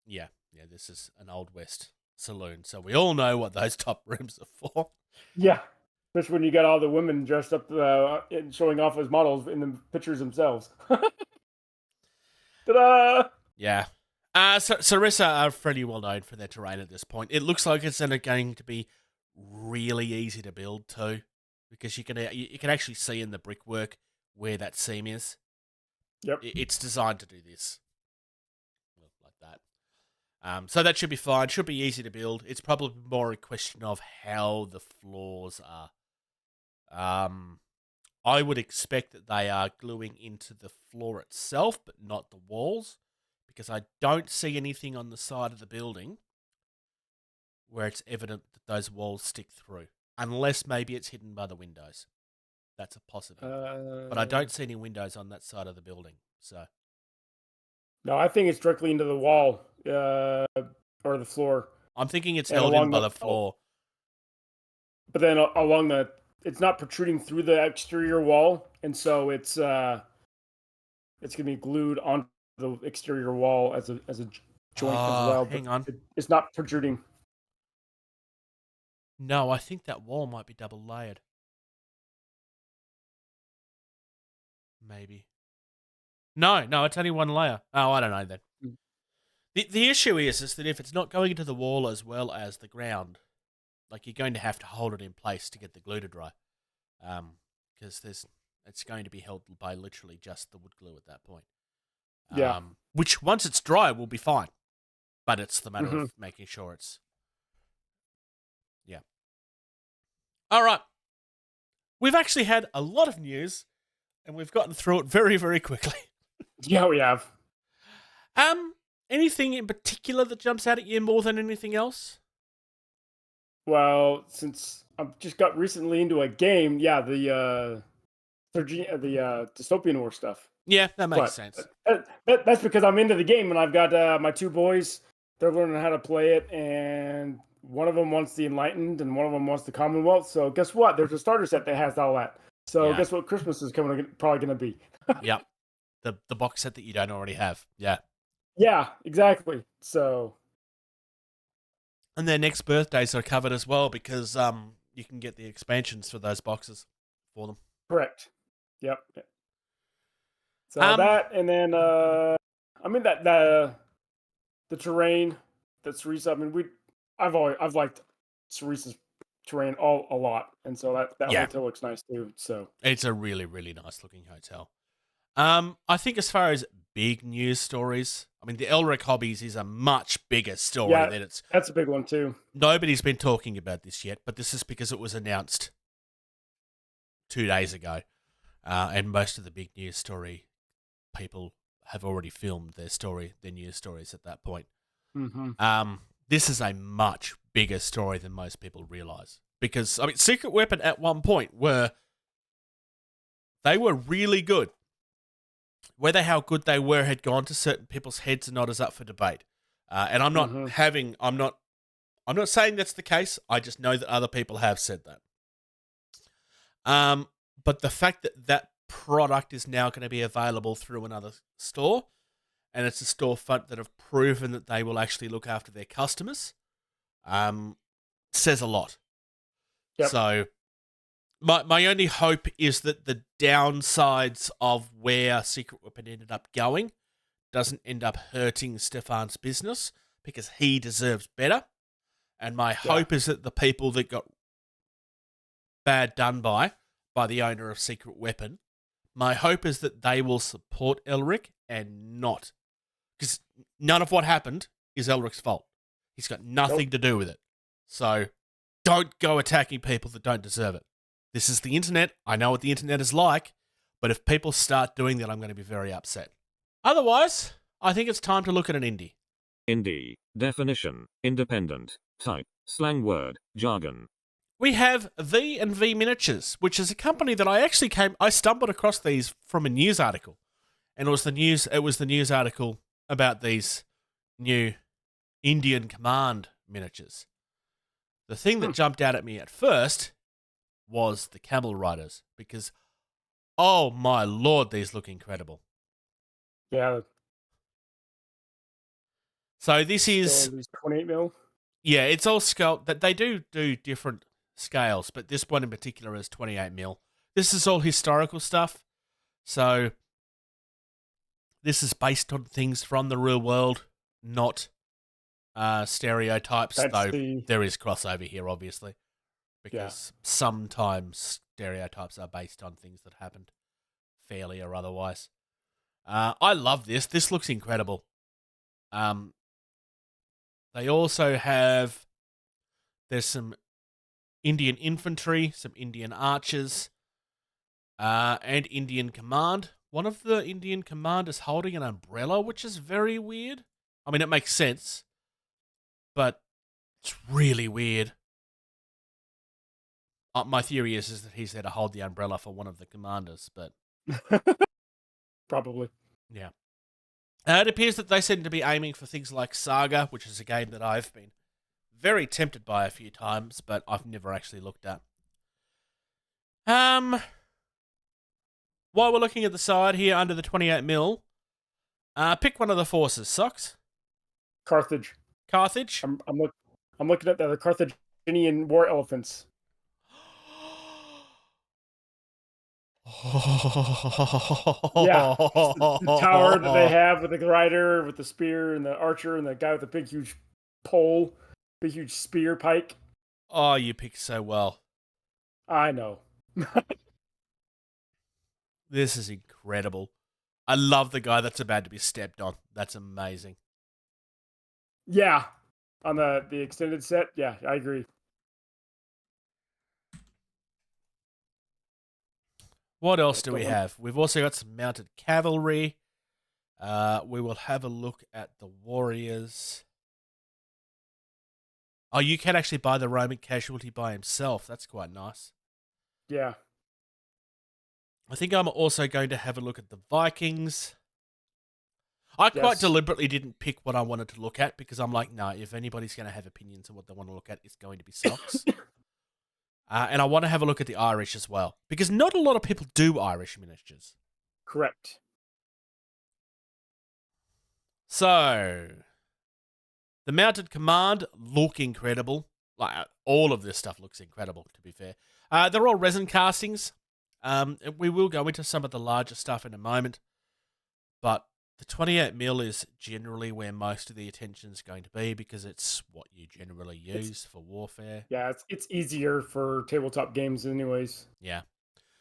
Yeah, this is an Old West saloon, so we all know what those top rooms are for. Yeah, especially when you got all the women dressed up and showing off as models in the pictures themselves. Ta-da! Yeah. Sarissa are pretty well known for their terrain at this point. It looks like it's going to be really easy to build too, because you can actually see in the brickwork where that seam is. Yep. It's designed to do this. Like that. So that should be fine. Should be easy to build. It's probably more a question of how the floors are. I would expect that they are gluing into the floor itself, but not the walls, because I don't see anything on the side of the building where it's evident that those walls stick through, unless maybe it's hidden by the windows. That's a possibility. But I don't see any windows on that side of the building. So no, I think it's directly into the wall or the floor. I'm thinking it's held in by the floor. But then it's not protruding through the exterior wall, and so it's gonna be glued onto the exterior wall as a joint as well. Hang on. It's not protruding. No, I think that wall might be double layered. Maybe. No, it's only one layer. Oh, I don't know then. The issue is that if it's not going into the wall as well as the ground, like, you're going to have to hold it in place to get the glue to dry, because it's going to be held by literally just the wood glue at that point. Which once it's dry will be fine, but it's the matter of making sure it's. Yeah. All right. We've actually had a lot of news, and we've gotten through it very, very quickly. Yeah, we have. Anything in particular that jumps out at you more than anything else? Well, since I've just got recently into a game, the dystopian war stuff. Yeah, that makes sense. That's because I'm into the game, and I've got my 2 boys. They're learning how to play it, and one of them wants the Enlightened, and one of them wants the Commonwealth. So guess what? There's a starter set that has all that. So guess what Christmas is probably going to be? Yep. The box set that you don't already have. Yeah. Yeah, exactly. So. And their next birthdays are covered as well, because you can get the expansions for those boxes for them. Correct. Yep. So Um, that, and then that the terrain that Cerisa. I mean, I've liked Cerisa's terrain a lot, and so that Yeah. hotel looks nice too. So It's a really, really nice looking hotel. I think as far as big news stories, I mean, the Elric Hobbies is a much bigger story yeah, than it's. that's a big one too. Nobody's been talking about this yet, but this is because it was announced 2 days ago, and most of the big news story people have already filmed their news stories at that point. Mm-hmm. This is a much bigger story than most people realize because I mean, Secret Weapon at one point were really good. Whether how good they were had gone to certain people's heads and not as up for debate. And I'm not I'm not saying that's the case. I just know that other people have said that. But the fact that that product is now going to be available through another store, and it's a storefront that have proven that they will actually look after their customers, says a lot. Yep. So my only hope is that the downsides of where Secret Weapon ended up going doesn't end up hurting Stefan's business because he deserves better. And my hope is that the people that got bad done by the owner of Secret Weapon, my hope is that they will support Elric and not. Because none of what happened is Elric's fault. He's got nothing to do with it. So don't go attacking people that don't deserve it. This is the internet. I know what the internet is like. But if people start doing that, I'm going to be very upset. Otherwise, I think it's time to look at an indie. Indie. Definition. Independent. Type. Slang word. Jargon. We have V&V Miniatures, which is a company that I stumbled across these from a news article. And it was the news article about these new Indian Command miniatures. The thing that jumped out at me at first was the Camel Riders, because, oh my lord, these look incredible. Yeah. So this is 28 mil. Yeah, it's all scale that they do different scales, but this one in particular is 28 mil. This is all historical stuff, so this is based on things from the real world, not stereotypes. There is crossover here, obviously, because sometimes stereotypes are based on things that happened, fairly or otherwise. I love this. This looks incredible. They also have, there's some Indian infantry, some Indian archers, and Indian command. One of the Indian command is holding an umbrella, which is very weird. I mean, it makes sense, but it's really weird. My theory is that he's there to hold the umbrella for one of the commanders, but... Probably. Yeah. It appears that they seem to be aiming for things like Saga, which is a game that I've been very tempted by a few times, but I've never actually looked at. While we're looking at the side here under the 28 mil, pick one of the forces. Socks? Carthage. Carthage? I'm looking at the Carthaginian war elephants. Yeah, the tower that they have with the rider, with the spear, and the archer, and the guy with the big huge pole, big huge spear pike. Oh, you picked so well. I know. This is incredible. I love the guy that's about to be stepped on. That's amazing. Yeah, on the extended set. Yeah, I agree. What else do we have? We've also got some mounted cavalry. We will have a look at the warriors. Oh, you can actually buy the Roman casualty by himself. That's quite nice. Yeah. I think I'm also going to have a look at the Vikings. I quite deliberately didn't pick what I wanted to look at because I'm like, no, if anybody's going to have opinions on what they want to look at, it's going to be Socks. And I want to have a look at the Irish as well, because not a lot of people do Irish miniatures. Correct. So, the Mounted Command look incredible. Like, all of this stuff looks incredible, to be fair. They're all resin castings. We will go into some of the larger stuff in a moment, but the 28mm is generally where most of the attention is going to be because it's what you generally use for warfare. Yeah, it's easier for tabletop games anyways. Yeah.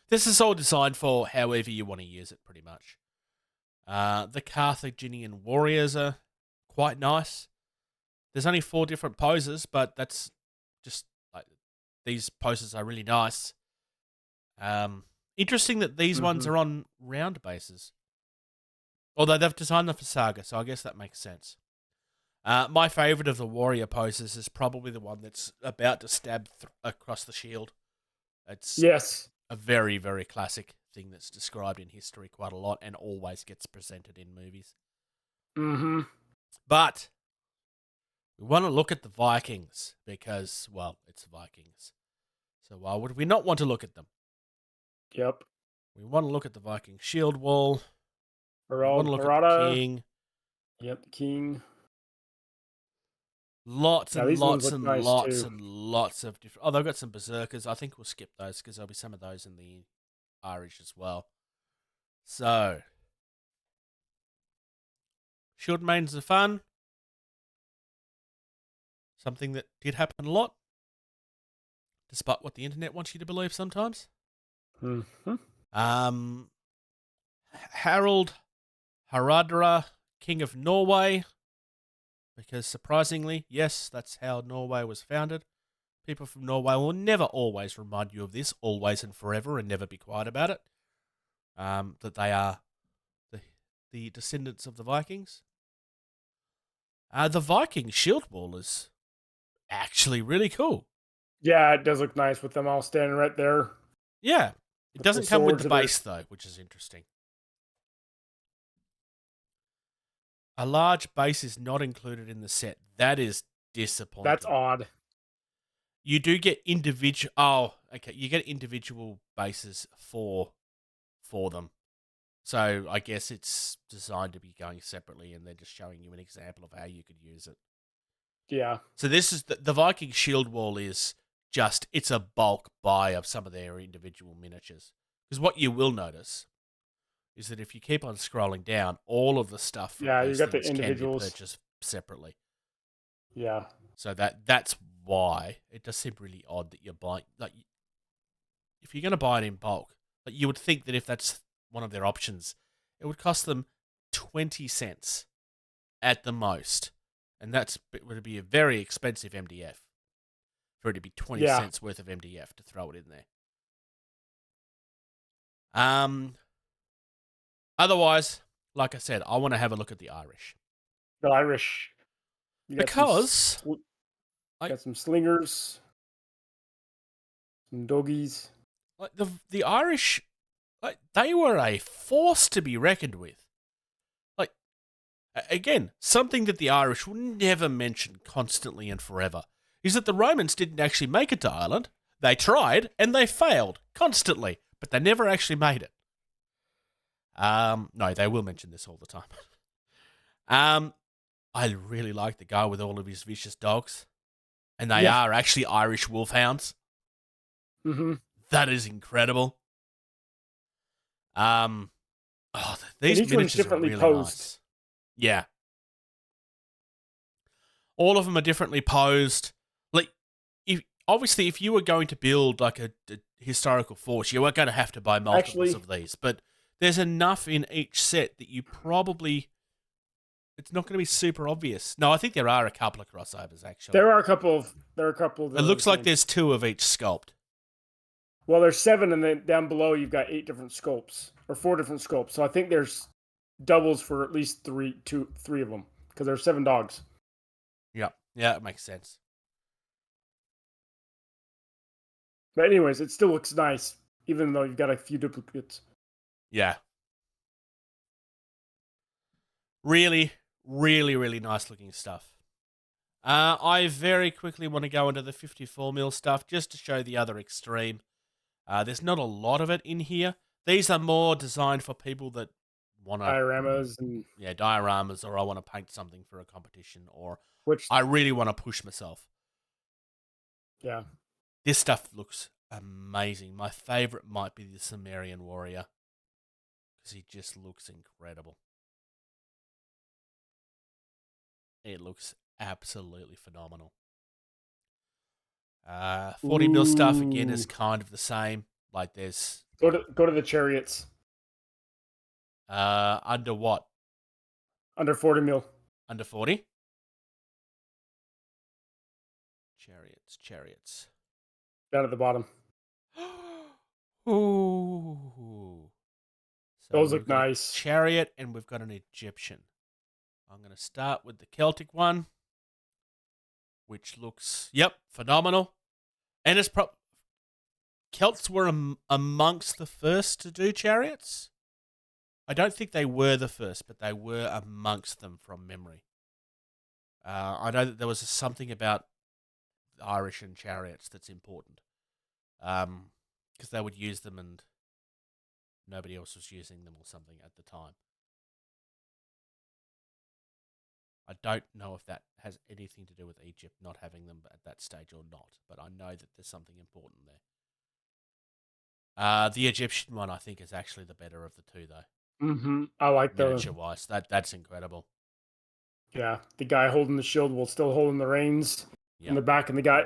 This is all designed for however you want to use it, pretty much. The Carthaginian warriors are quite nice. There's only 4 different poses, but that's just like these poses are really nice. Interesting that these ones are on round bases. Although they've designed them for Saga, so I guess that makes sense. My favourite of the warrior poses is probably the one that's about to stab across the shield. It's a very, very classic thing that's described in history quite a lot and always gets presented in movies. Mm-hmm. But we want to look at the Vikings because, well, it's Vikings. So why would we not want to look at them? Yep. We want to look at the Viking shield wall. We Harald, want to look at Harada. the king. Yep, the king. Lots and these ones lots look and nice, lots too. and lots of different... Oh, they've got some berserkers. I think we'll skip those because there'll be some of those in the Irish as well. So, shield maidens are fun. Something that did happen a lot, despite what the internet wants you to believe sometimes. Mm-hmm. Harald Haradra, King of Norway, because surprisingly, yes, that's how Norway was founded. People from Norway will never always remind you of this, always and forever, and never be quiet about it, that they are the descendants of the Vikings. The Viking shield wall is actually really cool. Yeah, it does look nice with them all standing right there. Yeah. It With doesn't the come with swords the that are- base, though, which is interesting. A large base is not included in the set. That is disappointing. That's odd. You do get individual... Oh, okay. You get individual bases for them. So I guess it's designed to be going separately, and they're just showing you an example of how you could use it. Yeah. So this is... The Viking shield wall is just... It's a bulk buy of some of their individual miniatures. Because what you will notice is that if you keep on scrolling down, all of the stuff from Yeah, you those got the things can be individuals. purchased separately. Yeah. So that's why it does seem really odd that you're buying... Like, if you're going to buy it in bulk, like you would think that if that's one of their options, it would cost them 20 cents at the most. And it would be a very expensive MDF for it to be 20 cents worth of MDF to throw it in there. Otherwise, like I said, I want to have a look at the Irish. The Irish. You got Because... got some slingers. Some doggies. Like the Irish, like they were a force to be reckoned with. Like, again, something that the Irish will never mention constantly and forever is that the Romans didn't actually make it to Ireland. They tried and they failed constantly, but they never actually made it. No, they will mention this all the time. I really like the guy with all of his vicious dogs, and they are actually Irish wolfhounds. Mm-hmm. That is incredible. These each one's miniatures differently are really posed. nice. Yeah. All of them are differently posed. Like, if you were going to build like a historical force, you were going to have to buy multiples of these. But there's enough in each set that you probably... It's not going to be super obvious. No, I think there are a couple of crossovers, actually. There are a couple. It looks like there's 2 of each sculpt. Well, there's 7, and then down below you've got 8 different sculpts, or 4 different sculpts. So I think there's doubles for at least 3 of them, because there's 7 dogs. Yeah, it makes sense. But anyways, it still looks nice, even though you've got a few duplicates. Yeah. Really, really, really nice looking stuff. I very quickly want to go into the 54mm stuff just to show the other extreme. There's not a lot of it in here. These are more designed for people that want to... Dioramas and... Yeah, dioramas, or I want to paint something for a competition, or Which... I really want to push myself. Yeah. This stuff looks amazing. My favorite might be the Sumerian warrior because he just looks incredible. It looks absolutely phenomenal. 40 mil stuff again is kind of the same. Like there's Go to the chariots. under what? Under 40 mil. Under 40? Chariots. Down at the bottom. Ooh. So Those we've look got a nice. Chariot, and we've got an Egyptian. I'm going to start with the Celtic one, which looks, phenomenal. And it's Celts were amongst the first to do chariots. I don't think they were the first, but they were amongst them from memory. I know that there was something about Irish and chariots that's important. Because they would use them and nobody else was using them or something at the time. I don't know if that has anything to do with Egypt not having them at that stage or not, but I know that there's something important there. The Egyptian one, I think, is actually the better of the two, though. Mm-hmm. I like those. Miniature-wise, that's incredible. Yeah, the guy holding the shield while still holding the reins in the back, and the guy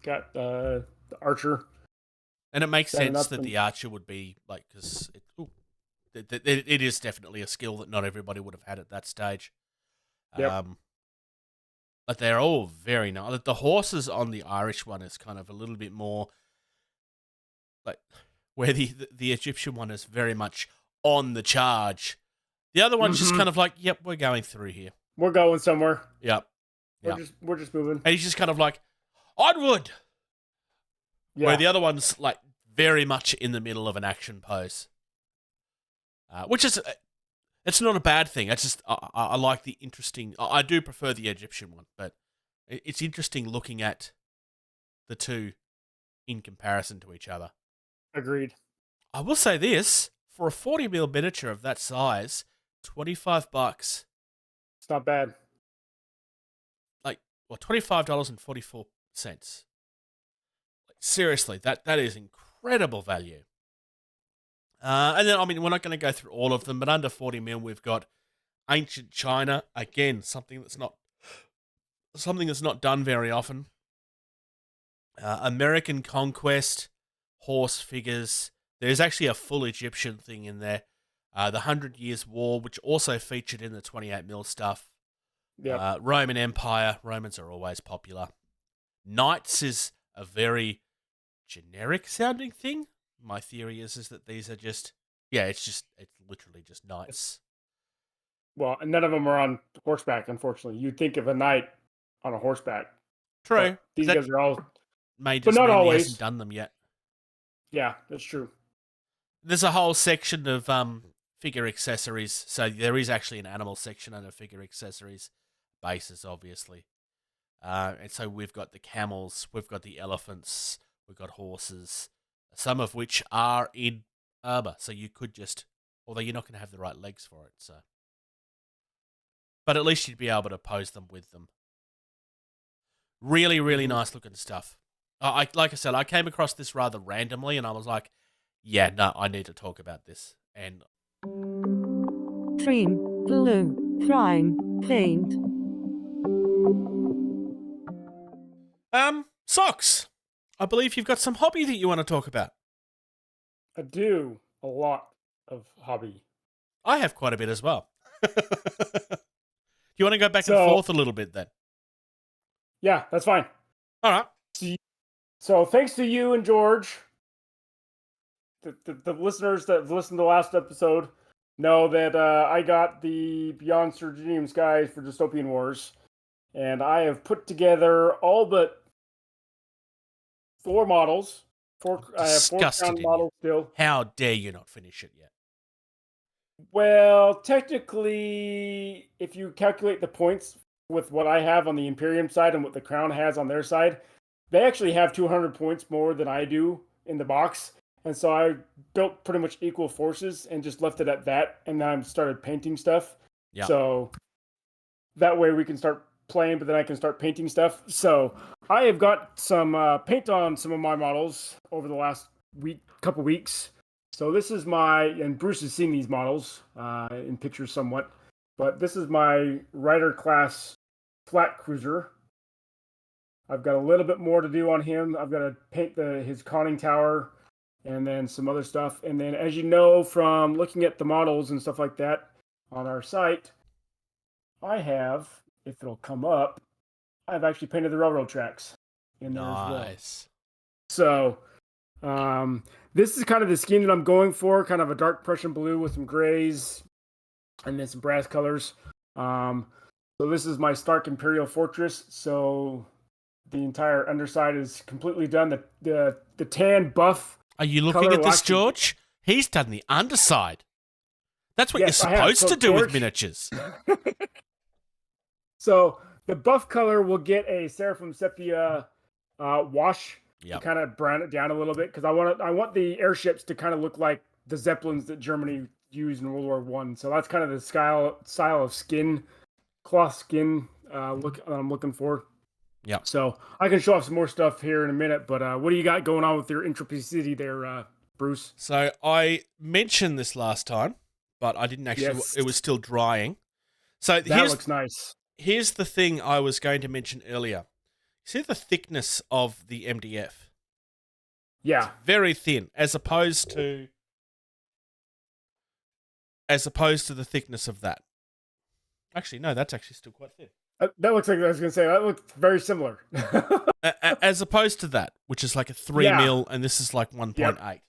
got the archer. And it makes sense that and- the archer would be, like, because it is definitely a skill that not everybody would have had at that stage. Yep. But they're all very nice. The horses on the Irish one is kind of a little bit more like where the Egyptian one is very much on the charge. The other one's just kind of like, yep, we're going through here. We're going somewhere. Yep. We're just moving. And he's just kind of like, onward. Yeah. Where the other one's like very much in the middle of an action pose. Which is, it's not a bad thing. It's just, I like the interesting, I do prefer the Egyptian one, but it's interesting looking at the two in comparison to each other. Agreed. I will say this, for a 40 mil miniature of that size, $25. It's not bad. Like, well, $25.44. Like, seriously, that is incredible value. And then, I mean, we're not going to go through all of them, but under 40 mil, we've got Ancient China. Again, something that's not done very often. American Conquest, horse figures. There's actually a full Egyptian thing in there. The 100 Years' War, which also featured in the 28 mil stuff. Yeah. Roman Empire. Romans are always popular. Knights is a very generic sounding thing. My theory is that these are just, it's literally just knights. Well, and none of them are on horseback, unfortunately. You'd think of a knight on a horseback. True. These guys are all... May but just not mean he always. hasn't done them yet. Yeah, that's true. There's a whole section of figure accessories. So there is actually an animal section under figure accessories. Bases, obviously. And so we've got the camels, we've got the elephants, we've got horses, some of which are in armor. So you could just, although you're not going to have the right legs for it. So, but at least you'd be able to pose them with them. Really, really nice looking stuff. Like I said, I came across this rather randomly, and I was like, "Yeah, no, I need to talk about this." And Trim, glue, prime, paint. Socks. I believe you've got some hobby that you want to talk about. I do a lot of hobby. I have quite a bit as well. Do you want to go back and forth a little bit then? Yeah, that's fine. All right. So thanks to you and George, the listeners that have listened to the last episode know that I got the Beyond Serginium Skies for Dystopian Wars, and I have put together all but 4 models. I have 4 crown models still. How dare you not finish it yet? Well, technically, if you calculate the points with what I have on the Imperium side and what the Crown has on their side, they actually have 200 points more than I do in the box. And so I built pretty much equal forces and just left it at that. And then I started painting stuff. Yeah. So that way we can start playing, but then I can start painting stuff. So I have got some paint on some of my models over the last couple weeks. So this is and Bruce has seen these models in pictures somewhat, but this is my Rider class flat cruiser. I've got a little bit more to do on him. I've got to paint his conning tower and then some other stuff. And then, as you know from looking at the models and stuff like that on our site, I have, if it'll come up, I've actually painted the railroad tracks in there as well. Nice. So, this is kind of the scheme that I'm going for, kind of a dark Prussian blue with some grays and then some brass colors. So this is my Stark Imperial Fortress. So the entire underside is completely done. The tan buff. Are you looking at this, George? He's done the underside. That's what Yes, you're supposed to do with miniatures. So the buff color will get a Seraphim Sepia wash to kind of brown it down a little bit, because I want the airships to kind of look like the Zeppelins that Germany used in World War One. So that's kind of the style of cloth skin look I'm looking for. Yeah. So I can show off some more stuff here in a minute, but what do you got going on with your Entropy City there, Bruce? So I mentioned this last time, but I didn't actually. Yes. It was still drying. So That looks nice. Here's the thing I was going to mention earlier. See the thickness of the MDF? Yeah. It's very thin, as opposed to the thickness of that. Actually, no, that's actually still quite thin. That looks like I was going to say. That looks very similar. As opposed to that, which is like a 3 mil, and this is like 1.8. Yep.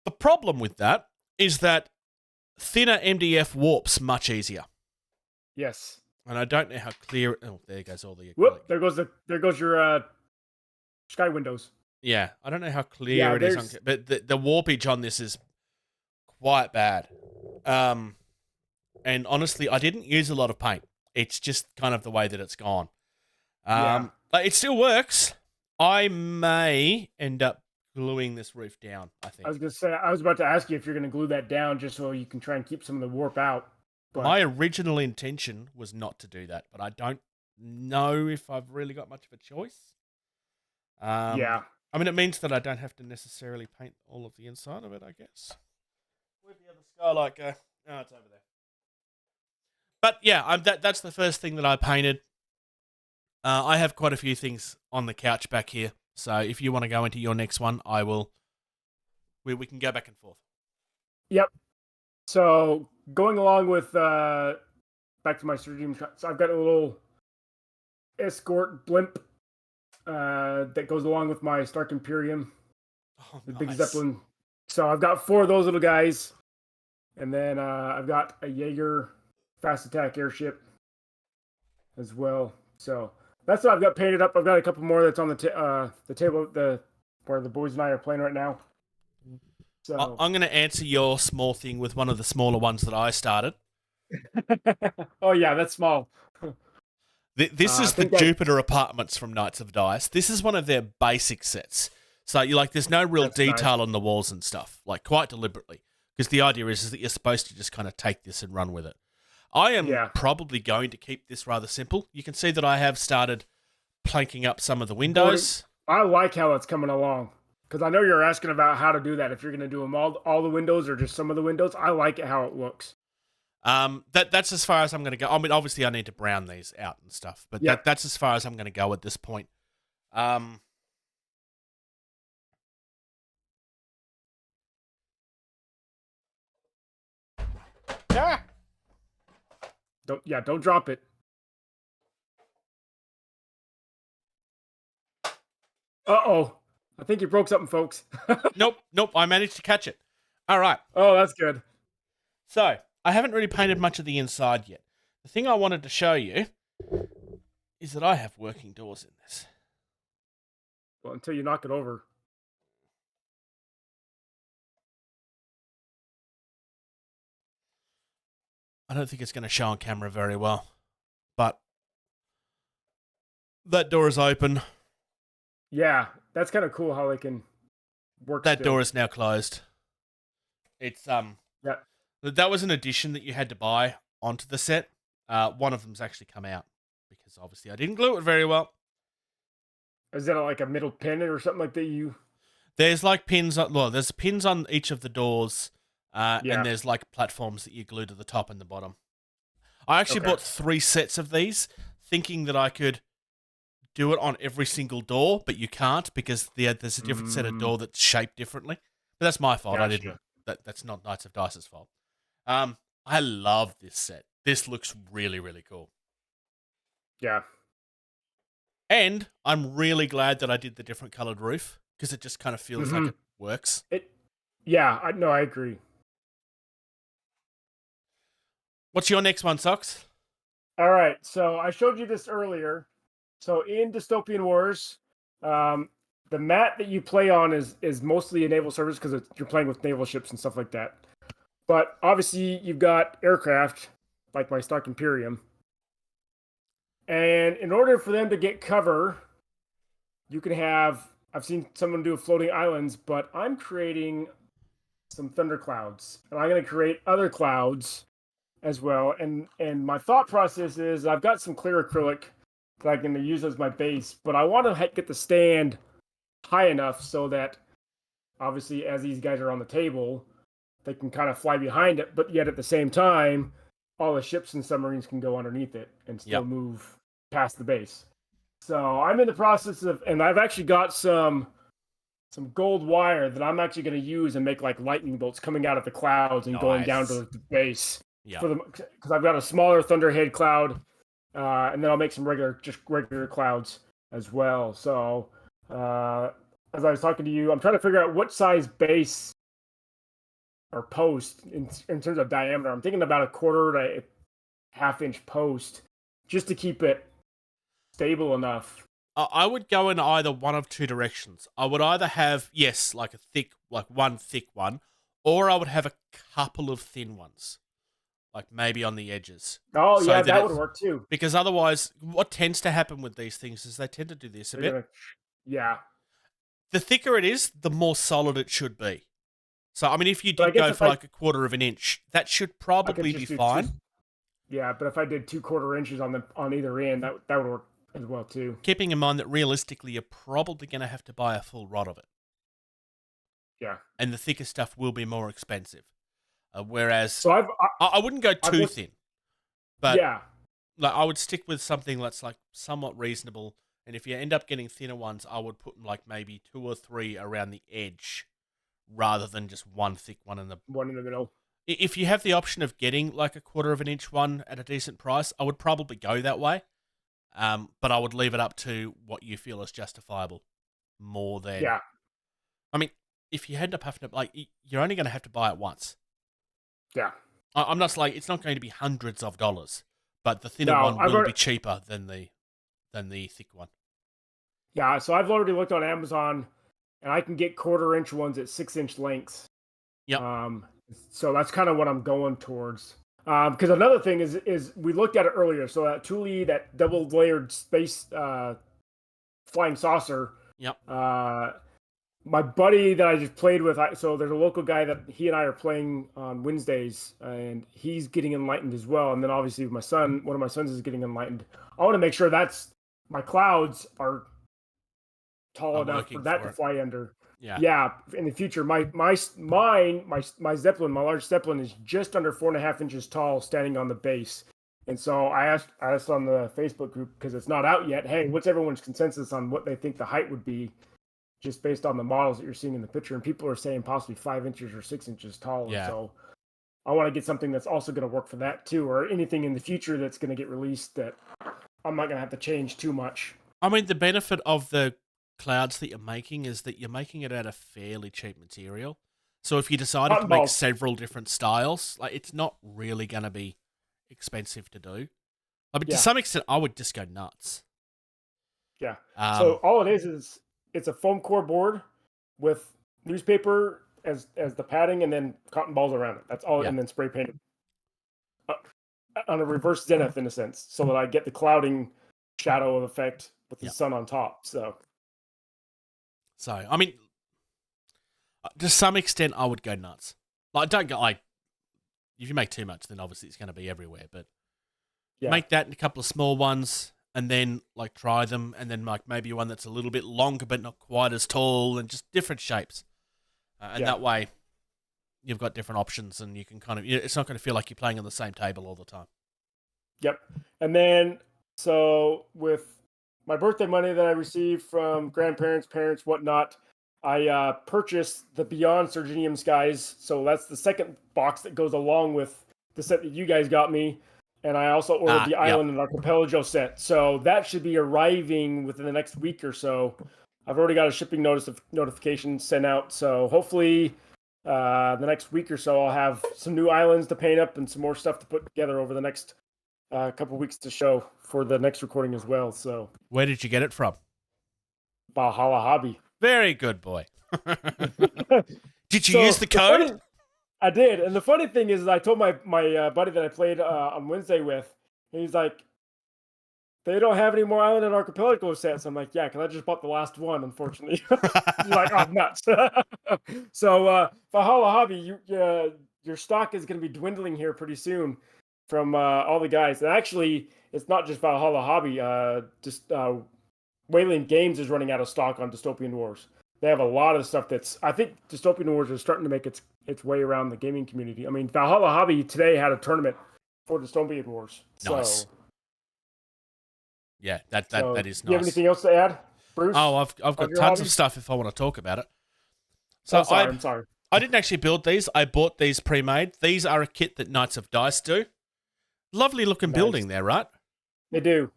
The problem with that is that thinner MDF warps much easier. Yes. And I don't know how clear. Oh, there goes all the acrylic. Whoop! There goes your sky windows. Yeah, I don't know how clear it is, but the warpage on this is quite bad. And honestly, I didn't use a lot of paint. It's just kind of the way that it's gone. But it still works. I may end up gluing this roof down, I think. I was about to ask you if you're going to glue that down just so you can try and keep some of the warp out. But my original intention was not to do that, but I don't know if I've really got much of a choice. Yeah. I mean, it means that I don't have to necessarily paint all of the inside of it, I guess. Where'd the other skylight go? Oh, it's over there. But yeah, that's the first thing that I painted. I have quite a few things on the couch back here, so if you want to go into your next one, I will. We can go back and forth. Yep. So going along with back to my stream shot, so I've got a little escort blimp that goes along with my Stark Imperium, the big Zeppelin. So I've got 4 of those little guys, and then I've got a Jaeger fast attack airship as well. So that's what I've got painted up. I've got a couple more that's on the table where the boys and I are playing right now. So I'm going to answer your small thing with one of the smaller ones that I started. Oh yeah, that's small. This is the Jupiter Apartments from Knights of Dice. This is one of their basic sets. So there's no real detail on the walls and stuff, like quite deliberately, because the idea is that you're supposed to just kind of take this and run with it. I am probably going to keep this rather simple. You can see that I have started planking up some of the windows. I like how it's coming along, because I know you're asking about how to do that. If you're going to do them all the windows or just some of the windows, I like it how it looks. That's as far as I'm going to go. I mean, obviously I need to brown these out and stuff, but that's as far as I'm going to go at this point. Don't drop it. Uh-oh. I think you broke something, folks. Nope. I managed to catch it. All right. Oh, that's good. So, I haven't really painted much of the inside yet. The thing I wanted to show you is that I have working doors in this. Well, until you knock it over. I don't think it's going to show on camera very well, but that door is open. Yeah, that's kind of cool how they can work. That door is now closed. It's yeah. That was an addition that you had to buy onto the set. One of them's actually come out because obviously I didn't glue it very well. Is that like a middle pin or something like that? There's like pins. Well, there's pins on each of the doors, and there's like platforms that you glue to the top and the bottom. I actually bought 3 sets of these, thinking that I could do it on every single door, but you can't because there's a different set of door that's shaped differently. But that's my fault. Gotcha. I didn't. That's not Knights of Dice's fault. I love this set. This looks really, really cool. Yeah. And I'm really glad that I did the different colored roof because it just kind of feels like it works. I agree. What's your next one, Socks? All right, so I showed you this earlier. So in Dystopian Wars, the mat that you play on is mostly a naval service because you're playing with naval ships and stuff like that. But obviously, you've got aircraft like my Stark Imperium. And in order for them to get cover, you can have, I've seen someone do floating islands, but I'm creating some thunderclouds. And I'm going to create other clouds as well. And my thought process is I've got some clear acrylic that I'm going to use as my base, but I want to get the stand high enough so that obviously as these guys are on the table, they can kind of fly behind it, but yet at the same time, all the ships and submarines can go underneath it and still move past the base. So I'm in the process of, and I've actually got some gold wire that I'm actually going to use and make like lightning bolts coming out of the clouds and going down to the base. Yeah. Because I've got a smaller thunderhead cloud, and then I'll make some regular clouds as well. So as I was talking to you, I'm trying to figure out what size base or post in terms of diameter. I'm thinking about a 1/4 to half-inch post just to keep it stable enough. I would go in either one of 2 directions. I would either have, like one thick one, or I would have a couple of thin ones, like maybe on the edges. Oh, so yeah, that would work too. Because otherwise, what tends to happen with these things is they tend to do this a bit. Yeah. The thicker it is, the more solid it should be. So, I mean, if you did go for like a 1/4 of an inch, that should probably be fine. Yeah, but if I did 2/4 inches on either end, that would work as well too. Keeping in mind that realistically, you're probably going to have to buy a full rod of it. Yeah. And the thicker stuff will be more expensive. Whereas, so I wouldn't go too thin, but like I would stick with something that's like somewhat reasonable. And if you end up getting thinner ones, I would put like maybe 2 or 3 around the edge, rather than just one thick one in the middle. If you have the option of getting like a 1/4 of an inch one at a decent price, I would probably go that way. But I would leave it up to what you feel is justifiable more than. Yeah. I mean, if you end up having to, like, you're only going to have to buy it once. Yeah. I'm not like, it's not going to be hundreds of dollars, but the thinner one will be cheaper than the thick one. Yeah. So I've already looked on Amazon, and I can get 1/4 inch ones at 6-inch lengths. Yep. So that's kind of what I'm going towards. Because another thing is we looked at it earlier. So that Thule, that double layered space flying saucer. Yep. My buddy that I just played with. So there's a local guy that he and I are playing on Wednesdays, and he's getting enlightened as well. And then obviously my son, one of my sons, is getting enlightened. I want to make sure my clouds are tall enough for that to fly under. Yeah. In the future, my Zeppelin, my large Zeppelin, is just under 4.5 inches tall, standing on the base. And so I asked on the Facebook group, because it's not out yet. Hey, what's everyone's consensus on what they think the height would be, just based on the models that you're seeing in the picture? And people are saying possibly 5 inches or 6 inches tall. Yeah. And so I want to get something that's also going to work for that too, or anything in the future that's going to get released that I'm not going to have to change too much. I mean, the benefit of the clouds that you're making is that you're making it out of fairly cheap material. So if you decided to make several different styles, like, it's not really going to be expensive to do. I mean, to some extent, I would just go nuts. Yeah. So all it is it's a foam core board with newspaper as the padding, and then cotton balls around it. That's all, and then spray painted on a reverse zenith in a sense, so that I get the clouding shadow effect with the sun on top. So I mean, to some extent, I would go nuts. Like, don't go like, if you make too much, then obviously it's going to be everywhere. But make that in a couple of small ones, and then like try them, and then like maybe one that's a little bit longer but not quite as tall, and just different shapes. And that way, you've got different options, and you can kind of, it's not going to feel like you're playing on the same table all the time. Yep. And then, so with my birthday money that I received from grandparents, parents, whatnot, I purchased the Beyond Surginium Skies. So that's the second box that goes along with the set that you guys got me. And I also ordered the Island and Archipelago set. So that should be arriving within the next week or so. I've already got a shipping notification sent out. So hopefully the next week or so, I'll have some new islands to paint up and some more stuff to put together over the next couple weeks to show for the next recording as well. So where did you get it from? Valhalla Hobby. Very good, boy. Did you use the code? I did. And the funny thing is I told my buddy that I played on Wednesday with, he's like, they don't have any more Island and Archipelago sets. I'm like, yeah, because I just bought the last one, unfortunately. He's like, oh, nuts. So Valhalla Hobby, your stock is going to be dwindling here pretty soon from all the guys. And actually, it's not just Valhalla Hobby. Wayland Games is running out of stock on Dystopian Wars. They have a lot of stuff I think Dystopian Wars is starting to make its way around the gaming community. I mean, Valhalla Hobby today had a tournament for Dystopian Wars. Nice. So, yeah, that is nice. Do you have anything else to add, Bruce? Oh, I've got tons of stuff if I want to talk about it. So I'm sorry. I didn't actually build these. I bought these pre-made. These are a kit that Knights of Dice do. Lovely looking building there, right? They do.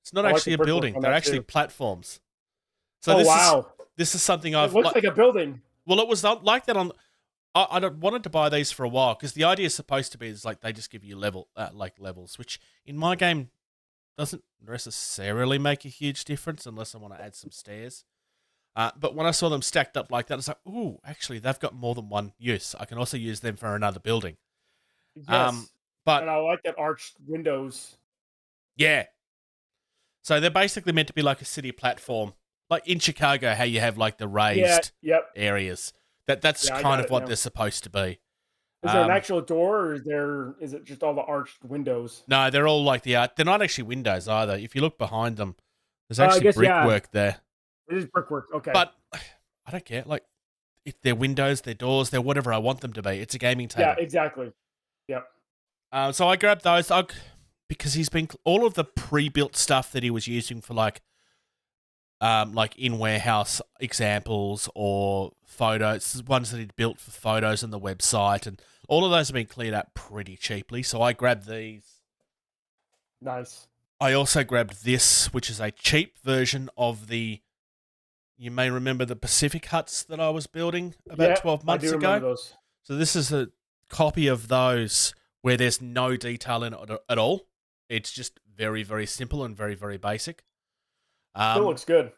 It's not actually a building. They're actually platforms. So this is something I've... It looks like a building. Well, it was like that on... I wanted to buy these for a while because the idea is supposed to be is like they just give you levels, which in my game doesn't necessarily make a huge difference unless I want to add some stairs. But when I saw them stacked up like that, I was like, ooh, actually, they've got more than one use. I can also use them for another building. Yes. But and I like that arched windows. Yeah. So they're basically meant to be like a city platform. Like in Chicago, how you have like the raised areas. That's kind of what they're supposed to be. Is there an actual door, or is it just all the arched windows? No, they're all like they're not actually windows either. If you look behind them, there's actually brickwork there. It is brickwork, okay. But I don't care. Like, if they're windows, they're doors, they're whatever I want them to be. It's a gaming table. Yeah, exactly. Yep. So I grabbed those because he's been all of the pre-built stuff that he was using for like in warehouse examples or photos, ones that he'd built for photos on the website, and all of those have been cleared up pretty cheaply. So I grabbed these. Nice. I also grabbed this, which is a cheap version of the. You may remember the Pacific huts that I was building about 12 months ago. Remember those. So this is a copy of those where there's no detail in it at all. It's just very, very simple and very, very basic. Still looks good.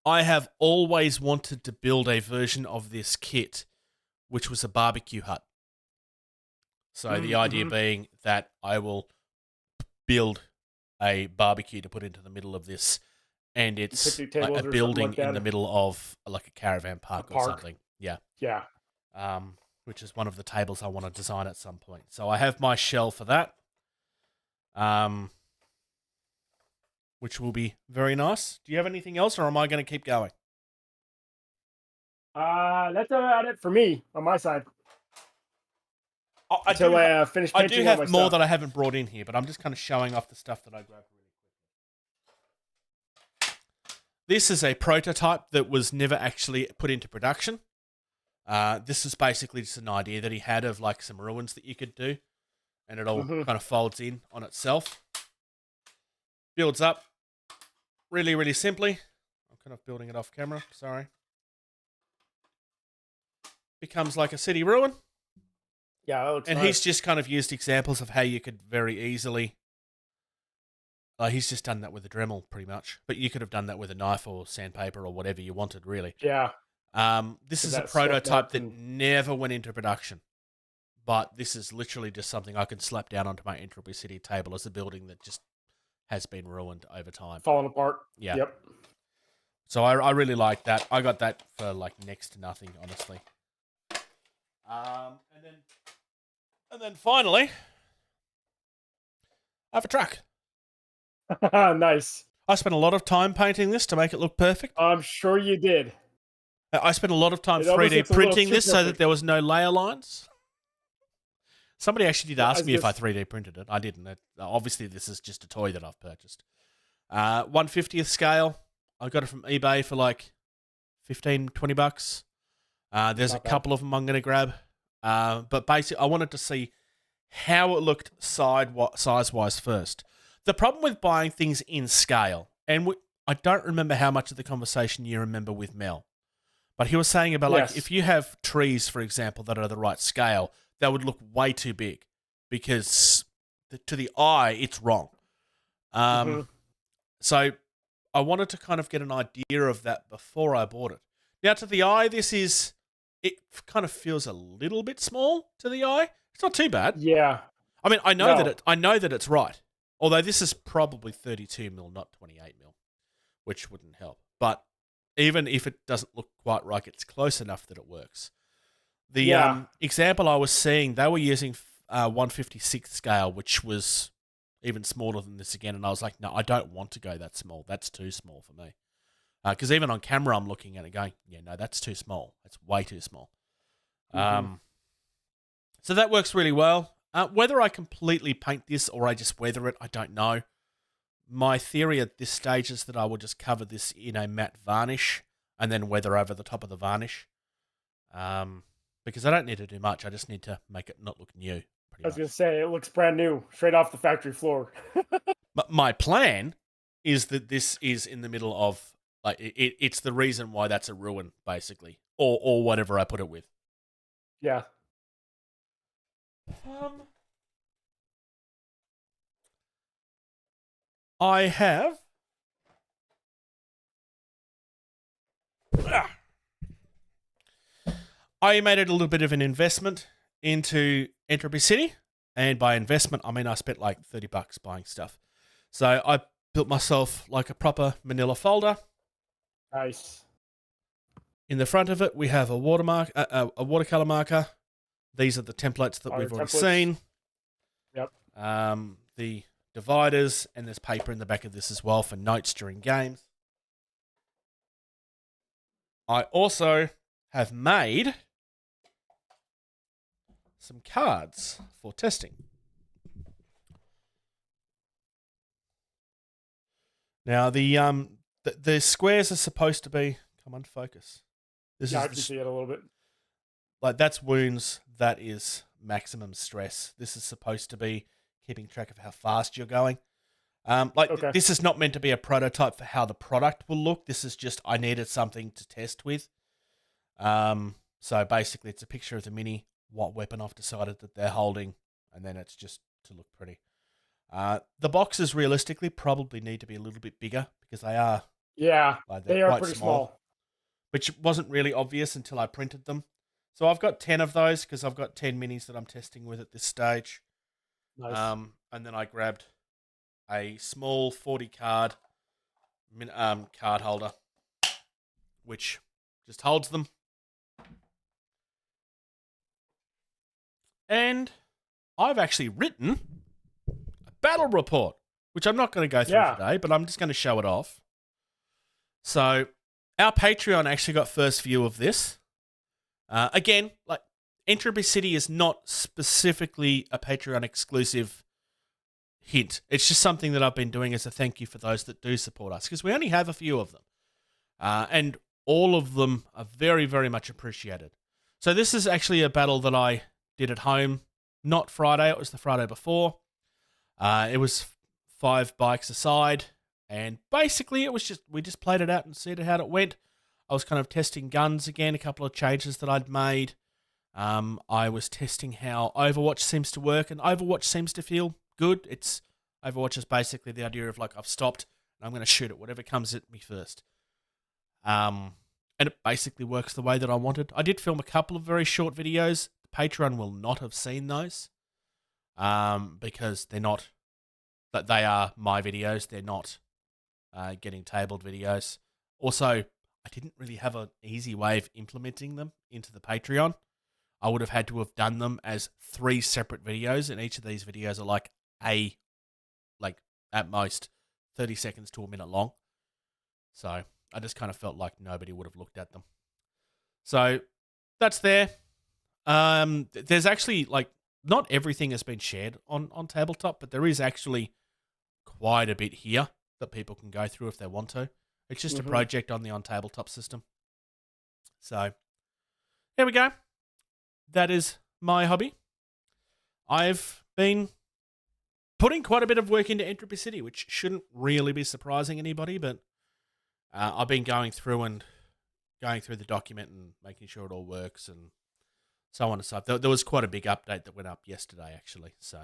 I have always wanted to build a version of this kit, which was a barbecue hut. So the idea being that I will build a barbecue to put into the middle of this, and it's like a building in the middle of like a caravan park or something. Yeah. Yeah. Which is one of the tables I want to design at some point. So I have my shell for that. Which will be very nice. Do you have anything else, or am I going to keep going? That's about it for me on my side. I do have more that I haven't brought in here, but I'm just kind of showing off the stuff that I grabbed really quick. This is a prototype that was never actually put into production. This is basically just an idea that he had of like some ruins that you could do, and it all kind of folds in on itself. Builds up really, really simply. I'm kind of building it off camera, sorry. Becomes like a city ruin. Yeah, that looks and nice. He's just kind of used examples of how you could very easily... he's just done that with a Dremel, pretty much. But you could have done that with a knife or sandpaper or whatever you wanted, really. Yeah. This is a prototype that never went into production. But this is literally just something I can slap down onto my Entropy City table as a building that just has been ruined over time. Falling apart. Yeah. Yep. So I really like that. I got that for like next to nothing, honestly. And then finally, I have a truck. Nice. I spent a lot of time painting this to make it look perfect. I'm sure you did. I spent a lot of time It almost 3D looks a little printing too this so that perfect. there was no layer lines. Somebody actually did Yeah, I ask was me if I gonna 3D printed it. I didn't. Obviously, this is just a toy that I've purchased. 1/50th scale. I got it from eBay for like 15, 20 bucks. There's Not a bad. couple of them I'm going to grab. But basically, I wanted to see how it looked size-wise first. The problem with buying things in scale, and I don't remember how much of the conversation you remember with Mel, but he was saying about like Yes. if you have trees, for example, that are the right scale, they would look way too big because to the eye, it's wrong. Mhm. So I wanted to kind of get an idea of that before I bought it. Now, to the eye, it kind of feels a little bit small to the eye. It's not too bad. Yeah. I mean, I know No. that it's right. Although this is probably 32 mil, not 28 mil, which wouldn't help. But even if it doesn't look quite right, it's close enough that it works. The Yeah. example I was seeing, they were using 1/56 scale, which was even smaller than this again, and I was like, no, I don't want to go that small. That's too small for me. Because even on camera, I'm looking at it going, yeah, no, that's too small. That's way too small. Mhm. So that works really well. Whether I completely paint this or I just weather it, I don't know. My theory at this stage is that I will just cover this in a matte varnish and then weather over the top of the varnish. Because I don't need to do much. I just need to make it not look new. I was Pretty gonna much. say it looks brand new, straight off the factory floor. But my plan is that this is in the middle of like it's the reason why that's a ruin, basically, or whatever I put it with. Yeah. I have. I made it a little bit of an investment into Entropy City, and by investment I mean I spent like $30 buying stuff. So I built myself like a proper manila folder. Nice. In the front of it, we have a watercolor marker. These are the templates that All we've your already templates. seen. Yep. The dividers, and there's paper in the back of this as well for notes during games. I also have made some cards for testing. Now the squares are supposed to be come on focus. This Yeah, I is can see it a little bit. like that's wounds. That is maximum stress. This is supposed to be keeping track of how fast you're going. Okay. This is not meant to be a prototype for how the product will look. This is just I needed something to test with. So basically, it's a picture of the mini, what weapon I've decided that they're holding, and then it's just to look pretty. The boxes realistically probably need to be a little bit bigger because they are Yeah, they're they are quite pretty small. which wasn't really obvious until I printed them. So I've got 10 of those because I've got 10 minis that I'm testing with at this stage. Nice. And then I grabbed a small 40 card card holder, which just holds them. And I've actually written a battle report, which I'm not going to go through Yeah. today, but I'm just going to show it off. So our Patreon actually got first view of this. Again, like Entropy City is not specifically a Patreon exclusive hint. It's just something that I've been doing as a thank you for those that do support us, because we only have a few of them. And all of them are very, very much appreciated. So this is actually a battle that I did at home, not Friday, it was the Friday before. It was 5 bikes aside, and basically we just played it out and see how it went. I was kind of testing guns again, a couple of changes that I'd made. I was testing how Overwatch seems to work, and Overwatch seems to feel good. Overwatch is basically the idea of like I've stopped and I'm going to shoot at whatever comes at me first. And it basically works the way that I wanted. I did film a couple of very short videos. The Patreon will not have seen those because they are my videos. They're not getting tabled videos. Also, I didn't really have an easy way of implementing them into the Patreon. I would have had to have done them as 3 separate videos, and each of these videos are like at most 30 seconds to a minute long. So I just kind of felt like nobody would have looked at them. So that's there. There's actually, like, not everything has been shared on tabletop, but there is actually quite a bit here that people can go through if they want to. It's just a project on the on-tabletop system. So there we go. That is my hobby. I've been putting quite a bit of work into Entropy City, which shouldn't really be surprising anybody, but I've been going through the document and making sure it all works and so on and so forth. There was quite a big update that went up yesterday, actually. So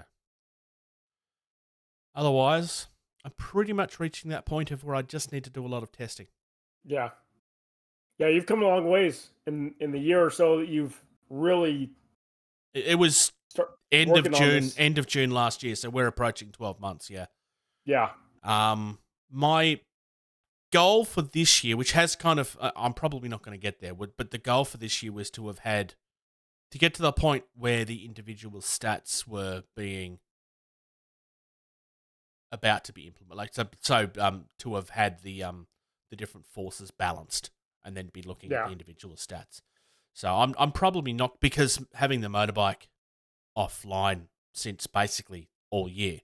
otherwise, I'm pretty much reaching that point of where I just need to do a lot of testing. Yeah. Yeah, you've come a long ways in the year or so that you've really... It was end of June last year, so we're approaching 12 months, yeah. Yeah. My goal for this year, which has kind of... I'm probably not going to get there, but the goal for this year was to get to the point where the individual stats were being about to be implemented. Like to have had the different forces balanced and then be looking at the individual stats. So I'm probably not, because having the motorbike offline since basically all year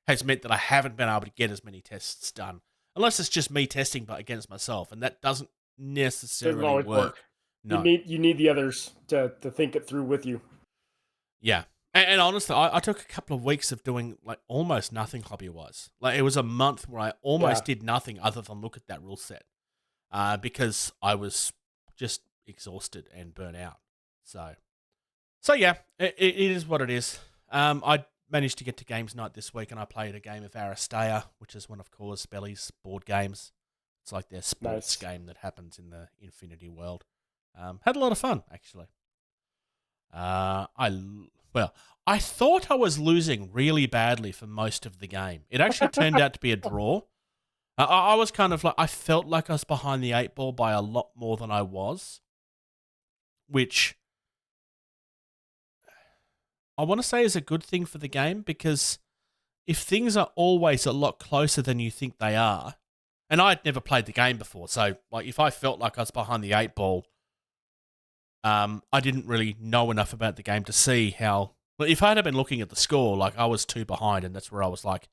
has meant that I haven't been able to get as many tests done, unless it's just me testing but against myself, and that doesn't necessarily work. No. You need the others to think it through with you. Yeah. And honestly, I took a couple of weeks of doing like almost nothing hobby-wise. Like, it was a month where I almost did nothing other than look at that rule set, because I was just exhausted and burnt out. So yeah, it is what it is. I managed to get to games night this week, and I played a game of Aristea, which is one of Cause Belly's board games. It's like their sports game that happens in the Infinity world. Had a lot of fun, actually. I thought I was losing really badly for most of the game. It actually turned out to be a draw. I was kind of like, I felt like I was behind the 8 ball by a lot more than I was, which I want to say is a good thing for the game, because if things are always a lot closer than you think they are, and I'd never played the game before, so like if I felt like I was behind the 8 ball, I didn't really know enough about the game to see how. Well, if I had been looking at the score, like I was 2 behind, and that's where I was like,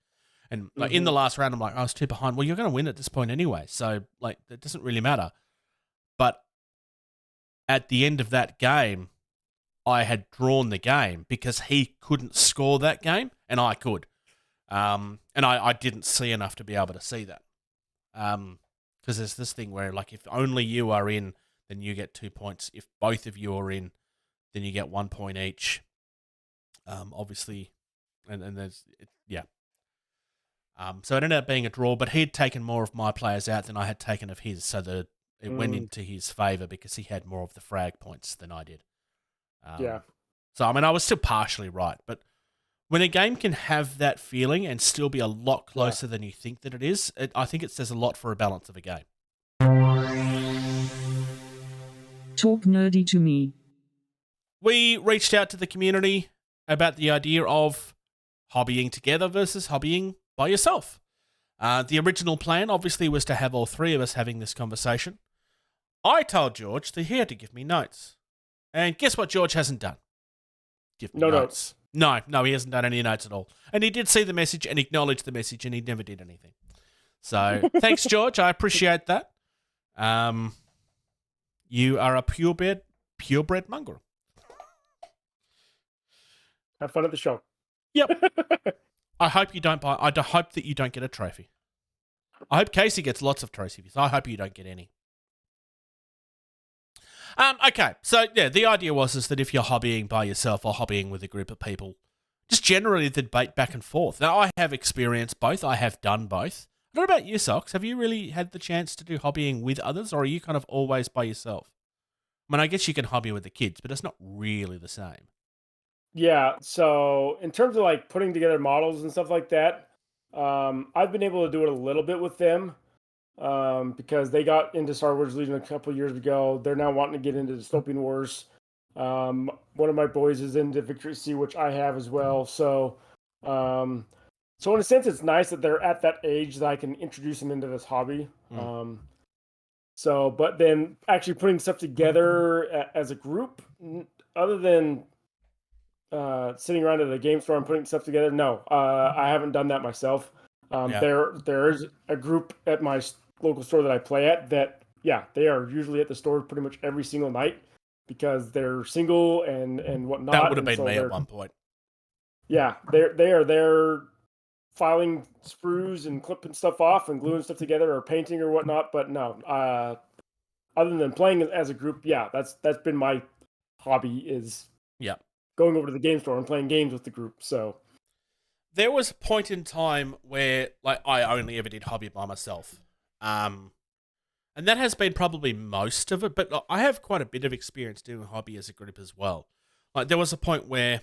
and like in the last round, I'm like, I was 2 behind. Well, you're going to win at this point anyway, so like it doesn't really matter. But at the end of that game, I had drawn the game because he couldn't score that game, and I could, and I didn't see enough to be able to see that, because there's this thing where like if only you are in, then you get 2 points. If both of you are in, then you get 1 point each. Obviously, and there's yeah. So it ended up being a draw, but he'd taken more of my players out than I had taken of his, so that it went into his favour because he had more of the frag points than I did. So I mean, I was still partially right, but when a game can have that feeling and still be a lot closer than you think that it is, I think it says a lot for a balance of a game. Talk nerdy to me. We reached out to the community about the idea of hobbying together versus hobbying by yourself. The original plan, obviously, was to have all 3 of us having this conversation. I told George that he had to give me notes. And guess what George hasn't done? Give me notes. No, he hasn't done any notes at all. And he did see the message and acknowledge the message, and he never did anything. So, thanks, George. I appreciate that. You are a purebred mongrel. Have fun at the show. Yep. I hope that you don't get a trophy. I hope Casey gets lots of trophies. I hope you don't get any. Okay, so yeah, the idea was that if you're hobbying by yourself or hobbying with a group of people, just generally the debate back and forth. Now, I have experienced both. I have done both. I don't know about you, Socks. Have you really had the chance to do hobbying with others, or are you kind of always by yourself? I mean, I guess you can hobby with the kids, but it's not really the same. Yeah, so in terms of like putting together models and stuff like that, I've been able to do it a little bit with them, because they got into Star Wars Legion a couple of years ago. They're now wanting to get into Dystopian Wars. One of my boys is into Victory Sea, which I have as well. So So in a sense, it's nice that they're at that age that I can introduce them into this hobby. But then actually putting stuff together as a group, other than sitting around at a game store and putting stuff together, no, I haven't done that myself. There is a group at my local store that I play at that, they are usually at the store pretty much every single night because they're single and whatnot. That would have been me at one point. Yeah, they are there filing sprues and clipping stuff off and gluing stuff together or painting or whatnot. But no, other than playing as a group, that's been my hobby is going over to the game store and playing games with the group. So there was a point in time where like I only ever did hobby by myself. And that has been probably most of it, but I have quite a bit of experience doing hobby as a group as well. Like there was a point where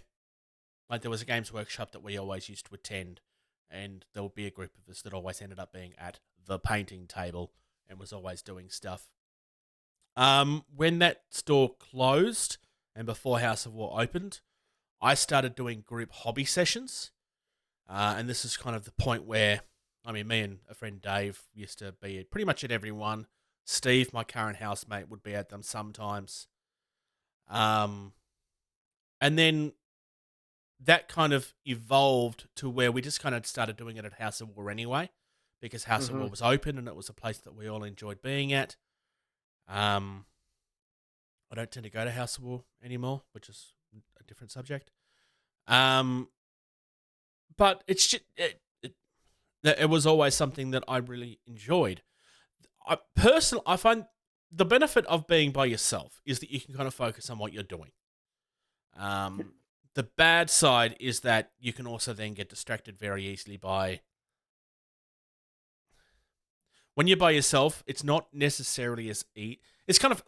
like there was a games workshop that we always used to attend, and there would be a group of us that always ended up being at the painting table and was always doing stuff. When that store closed and before House of War opened, I started doing group hobby sessions. And this is kind of the point where, I mean, me and a friend Dave used to be pretty much at every one. Steve, my current housemate, would be at them sometimes. And then that kind of evolved to where we just kind of started doing it at House of War anyway, because House of War was open and it was a place that we all enjoyed being at. I don't tend to go to House of War anymore, which is a different subject. But it's just, it was always something that I really enjoyed. I find the benefit of being by yourself is that you can kind of focus on what you're doing. The bad side is that you can also then get distracted very easily by... When you're by yourself, it's not necessarily as... It's kind of...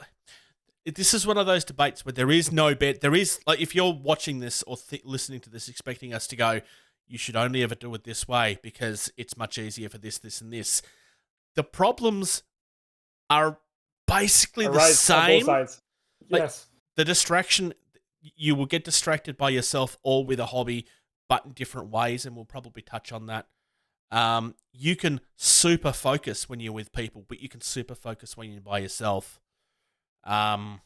This is one of those debates where there is no bet. There is... Like, if you're watching this or listening to this expecting us to go, you should only ever do it this way because it's much easier for this, this, and this. The problems are basically the same. On both sides. Like, Yes. The distraction... You will get distracted by yourself or with a hobby, but in different ways, and we'll probably touch on that. You can super focus when you're with people, but you can super focus when you're by yourself. I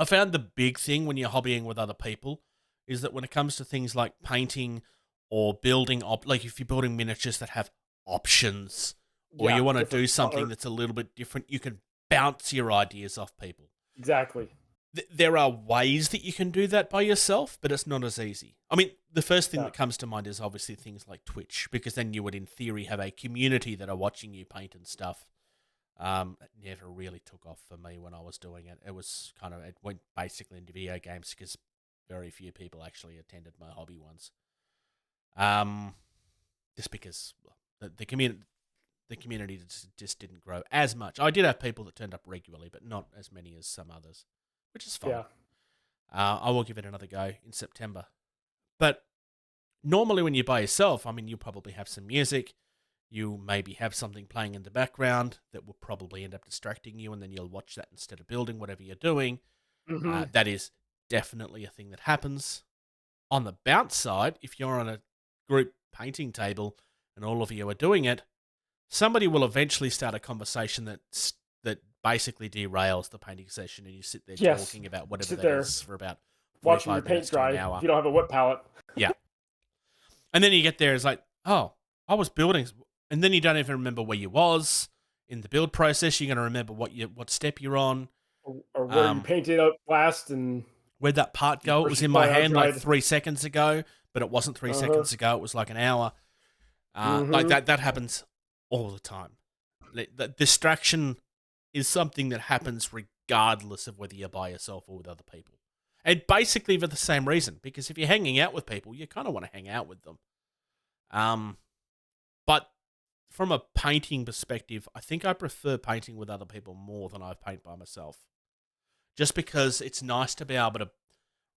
found the big thing when you're hobbying with other people is that when it comes to things like painting or building, like if you're building miniatures that have options, or you want to do something that's a little bit different, you can bounce your ideas off people. Exactly. There are ways that you can do that by yourself, but it's not as easy. I mean, the first thing that comes to mind is obviously things like Twitch, because then you would, in theory, have a community that are watching you paint and stuff. It never really took off for me when I was doing it. It went basically into video games because very few people actually attended my hobby ones. Just because the community just didn't grow as much. I did have people that turned up regularly, but not as many as some others, which is fine. Yeah. I will give it another go in September. But normally when you're by yourself, I mean, you'll probably have some music. You maybe have something playing in the background that will probably end up distracting you, and then you'll watch that instead of building whatever you're doing. Mm-hmm. That is definitely a thing that happens. On the bounce side, if you're on a group painting table and all of you are doing it, somebody will eventually start a conversation that basically derails the painting session, and you sit there talking about whatever that is for about 45 watching your paint dry. If you don't have a wet palette. Yeah. And then you get there, it's like, oh, I was building, and then you don't even remember where you was in the build process. You're going to remember what step you're on, or where you painted out last, and where'd that part go. It was in my hand like 3 seconds ago, but it wasn't 3 seconds ago. It was like an hour. Like that happens all the time. The distraction is something that happens regardless of whether you're by yourself or with other people. And basically for the same reason, because if you're hanging out with people, you kind of want to hang out with them. But from a painting perspective, I think I prefer painting with other people more than I paint by myself. Just because it's nice to be able to,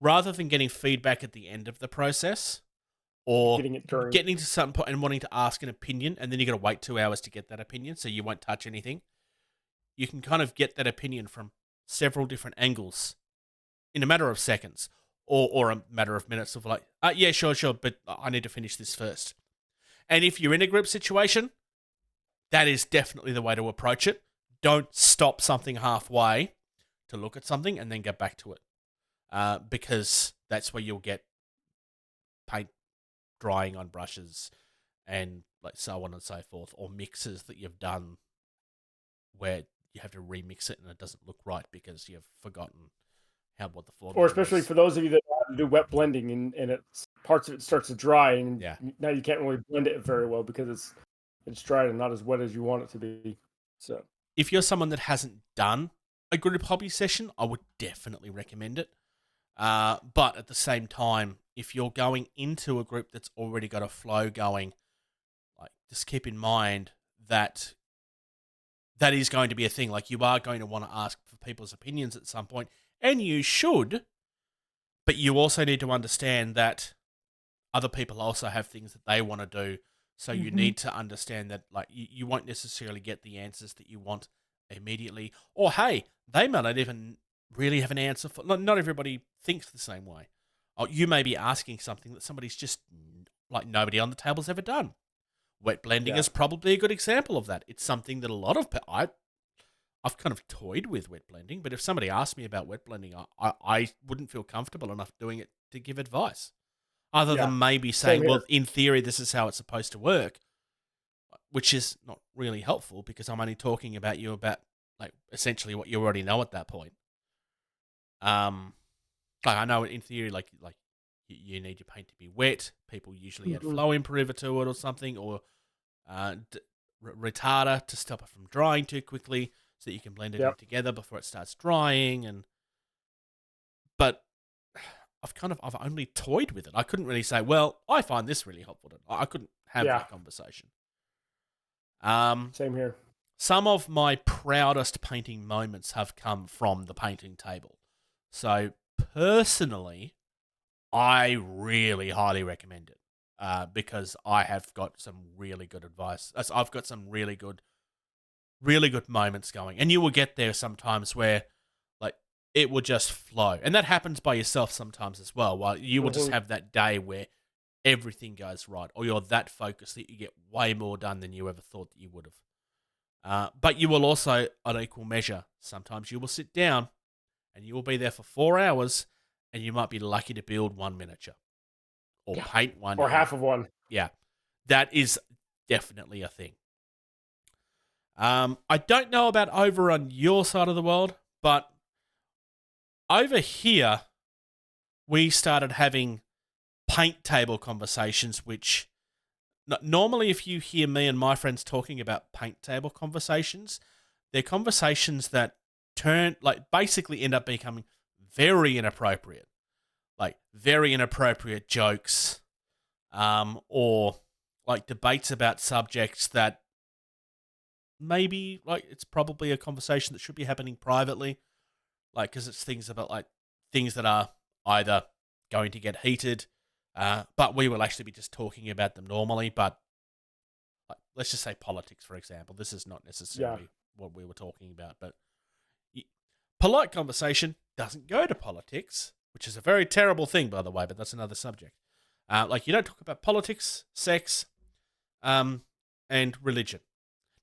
rather than getting feedback at the end of the process, or getting to some point and wanting to ask an opinion, and then you got to wait 2 hours to get that opinion, so you won't touch anything. You can kind of get that opinion from several different angles in a matter of seconds, or a matter of minutes of like, yeah, sure, but I need to finish this first. And if you're in a group situation, that is definitely the way to approach it. Don't stop something halfway to look at something and then get back to it, because that's where you'll get paint drying on brushes and like so on and so forth, or mixes that you've done where you have to remix it and it doesn't look right because you've forgotten what the formula Or especially is. for those of you that do wet blending and it's parts of it starts to dry and now you can't really blend it very well because it's dried and not as wet as you want it to be. So if you're someone that hasn't done a group hobby session, I would definitely recommend it. But at the same time, if you're going into a group that's already got a flow going, like just keep in mind that that is going to be a thing. Like you are going to want to ask for people's opinions at some point, and you should, but you also need to understand that other people also have things that they want to do. So you need to understand that like you won't necessarily get the answers that you want immediately. Or hey, they may not even really have an answer for. Not everybody thinks the same way. Or you may be asking something that somebody's just like nobody on the table's ever done. Wet blending is probably a good example of that. It's something that a lot of I've kind of toyed with wet blending, but if somebody asked me about wet blending, I wouldn't feel comfortable enough doing it to give advice. Other than maybe saying, well, in theory, this is how it's supposed to work, which is not really helpful because I'm only talking about like essentially what you already know at that point. Like I know in theory, like you need your paint to be wet. People usually add flow improver to it or something, or retarder to stop it from drying too quickly, so that you can blend it in together before it starts drying. But I've only toyed with it. I couldn't really say, well, I find this really helpful. I couldn't have that conversation. Same here. Some of my proudest painting moments have come from the painting table. So personally, I really highly recommend it because I have got some really good advice. I've got some really good moments going. And you will get there sometimes where like it will just flow. And that happens by yourself sometimes as well. While you will just have that day where everything goes right, or you're that focused that you get way more done than you ever thought that you would have. But you will also, on equal measure, sometimes you will sit down and you will be there for 4 hours and you might be lucky to build one miniature or paint one. Or half of one. Yeah, that is definitely a thing. I don't know about over on your side of the world, but over here, we started having paint table conversations, which normally if you hear me and my friends talking about paint table conversations, they're conversations that basically end up becoming very inappropriate. Like very inappropriate jokes, or like debates about subjects that maybe like it's probably a conversation that should be happening privately, like because it's things that are either going to get heated, but we will actually be just talking about them normally. But like, let's just say politics, for example. This is not necessarily what we were talking about, but polite conversation doesn't go to politics, which is a very terrible thing, by the way, but that's another subject. Like, you don't talk about politics, sex, and religion.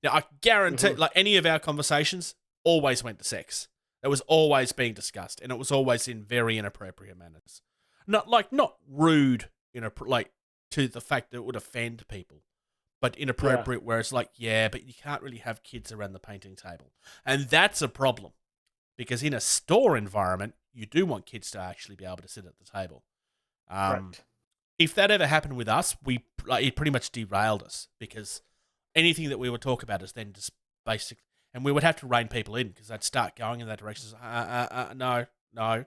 Now, I guarantee, like, any of our conversations always went to sex. It was always being discussed, and it was always in very inappropriate manners. Not rude, to the fact that it would offend people, but inappropriate where it's like, but you can't really have kids around the painting table. And that's a problem, because in a store environment, you do want kids to actually be able to sit at the table. Right. If that ever happened with us, it pretty much derailed us, because anything that we would talk about is then just basic, and we would have to rein people in because they'd start going in that direction. No.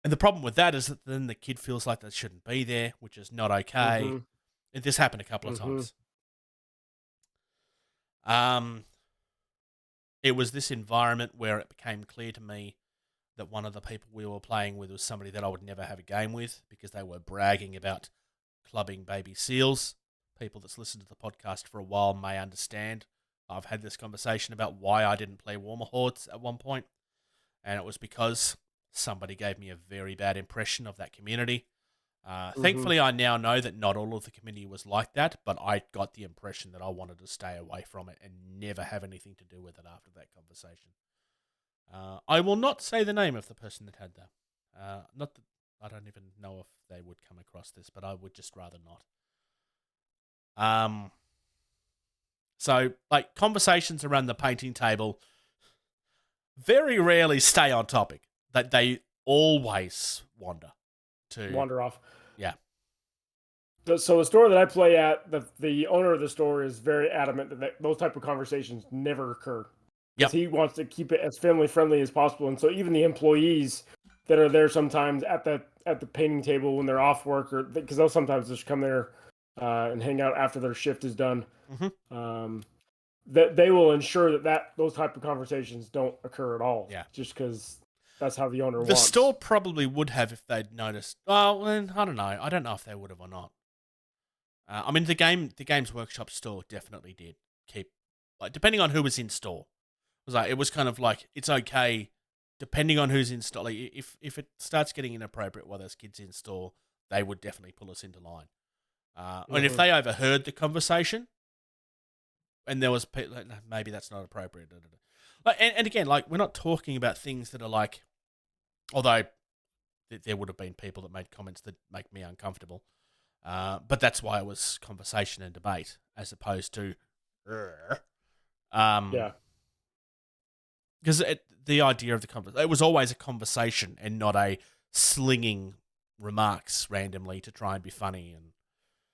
And the problem with that is that then the kid feels like they shouldn't be there, which is not okay. This happened a couple of times. It was this environment where it became clear to me that one of the people we were playing with was somebody that I would never have a game with because they were bragging about clubbing baby seals. People that's listened to the podcast for a while may understand. I've had this conversation about why I didn't play Warmer Hordes at one point, and it was because somebody gave me a very bad impression of that community. Mm-hmm. Thankfully, I now know that not all of the community was like that, but I got the impression that I wanted to stay away from it and never have anything to do with it after that conversation. I will not say the name of the person that had that. Not that I don't even know if they would come across this, but I would just rather not. So, like, conversations around the painting table very rarely stay on topic. That they always wander off. Yeah. So the store that I play at, the owner of the store is very adamant that those type of conversations never occur. Yep. He wants to keep it as family friendly as possible, and so even the employees that are there sometimes at the painting table when they're off work, or because they'll sometimes just come there and hang out after their shift is done. Mm-hmm. That they will ensure that those type of conversations don't occur at all. Yeah. Just because that's how the owner The wants. store probably would have if they'd noticed. Well, then, I don't know. I don't know if they would have or not. I mean, the Games Workshop store definitely did keep, like, depending on who was in store. It was kind of like, it's okay, depending on who's in store. Like, if it starts getting inappropriate while there's kids in store, they would definitely pull us into line. And if they overheard the conversation, and there was people, like, maybe that's not appropriate. Like, and again, like, we're not talking about things that are like, although there would have been people that made comments that make me uncomfortable. But that's why it was conversation and debate as opposed to, yeah. Because the idea of the conversation, it was always a conversation and not a slinging remarks randomly to try and be funny. And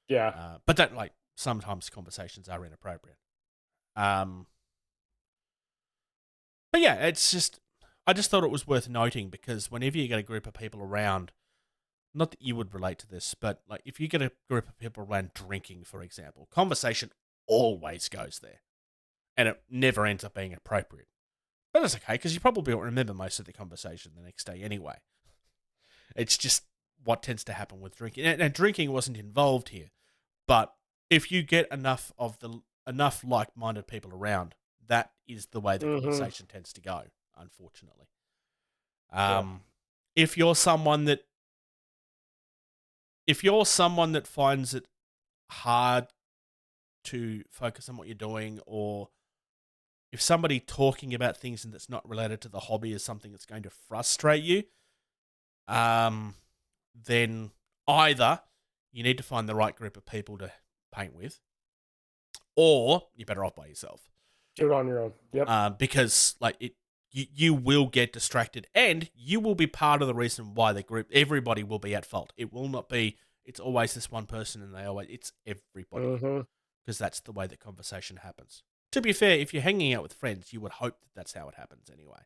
Yeah. but that, like, sometimes conversations are inappropriate. But yeah, it's just, I just thought it was worth noting because whenever you get a group of people around, not that you would relate to this, but like if you get a group of people around drinking, for example, conversation always goes there, and it never ends up being appropriate. But that's okay because you probably won't remember most of the conversation the next day anyway. It's just what tends to happen with drinking, and drinking wasn't involved here, but if you get enough like-minded people around, that is the way the conversation tends to go, unfortunately. If you're someone that finds it hard to focus on what you're doing, or if somebody talking about things and that's not related to the hobby is something that's going to frustrate you, then either you need to find the right group of people to paint with, or you're better off by yourself. Do it on your own. Yep. Because like you will get distracted, and you will be part of the reason why the group. Everybody will be at fault. It will not be. It's always this one person, and it's everybody, because that's the way that conversation happens. To be fair, if you're hanging out with friends, you would hope that that's how it happens anyway,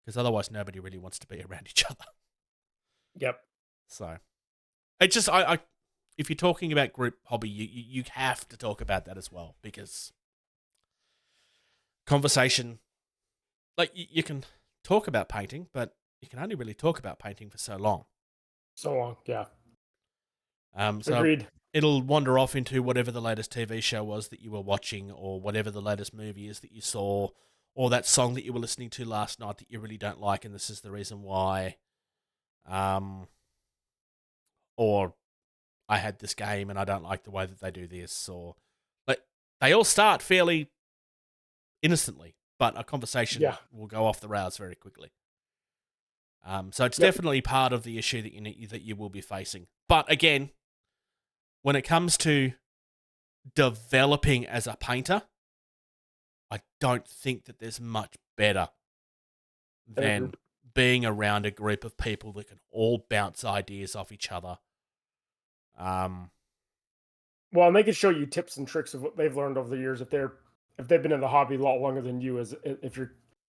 because otherwise nobody really wants to be around each other. Yep. So, it's just if you're talking about group hobby, you have to talk about that as well, because conversation, like you can talk about painting, but you can only really talk about painting for so long. Yeah. So Agreed. It'll wander off into whatever the latest TV show was that you were watching, or whatever the latest movie is that you saw, or that song that you were listening to last night that you really don't like, and this is the reason why. Or I had this game and I don't like the way that they do this, or like they all start fairly innocently, but a conversation will go off the rails very quickly. So it's definitely part of the issue that you will be facing. But again, when it comes to developing as a painter, I don't think that there's much better than being around a group of people that can all bounce ideas off each other. Well, and they can show you tips and tricks of what they've learned over the years if they've been in the hobby a lot longer than you, as if you're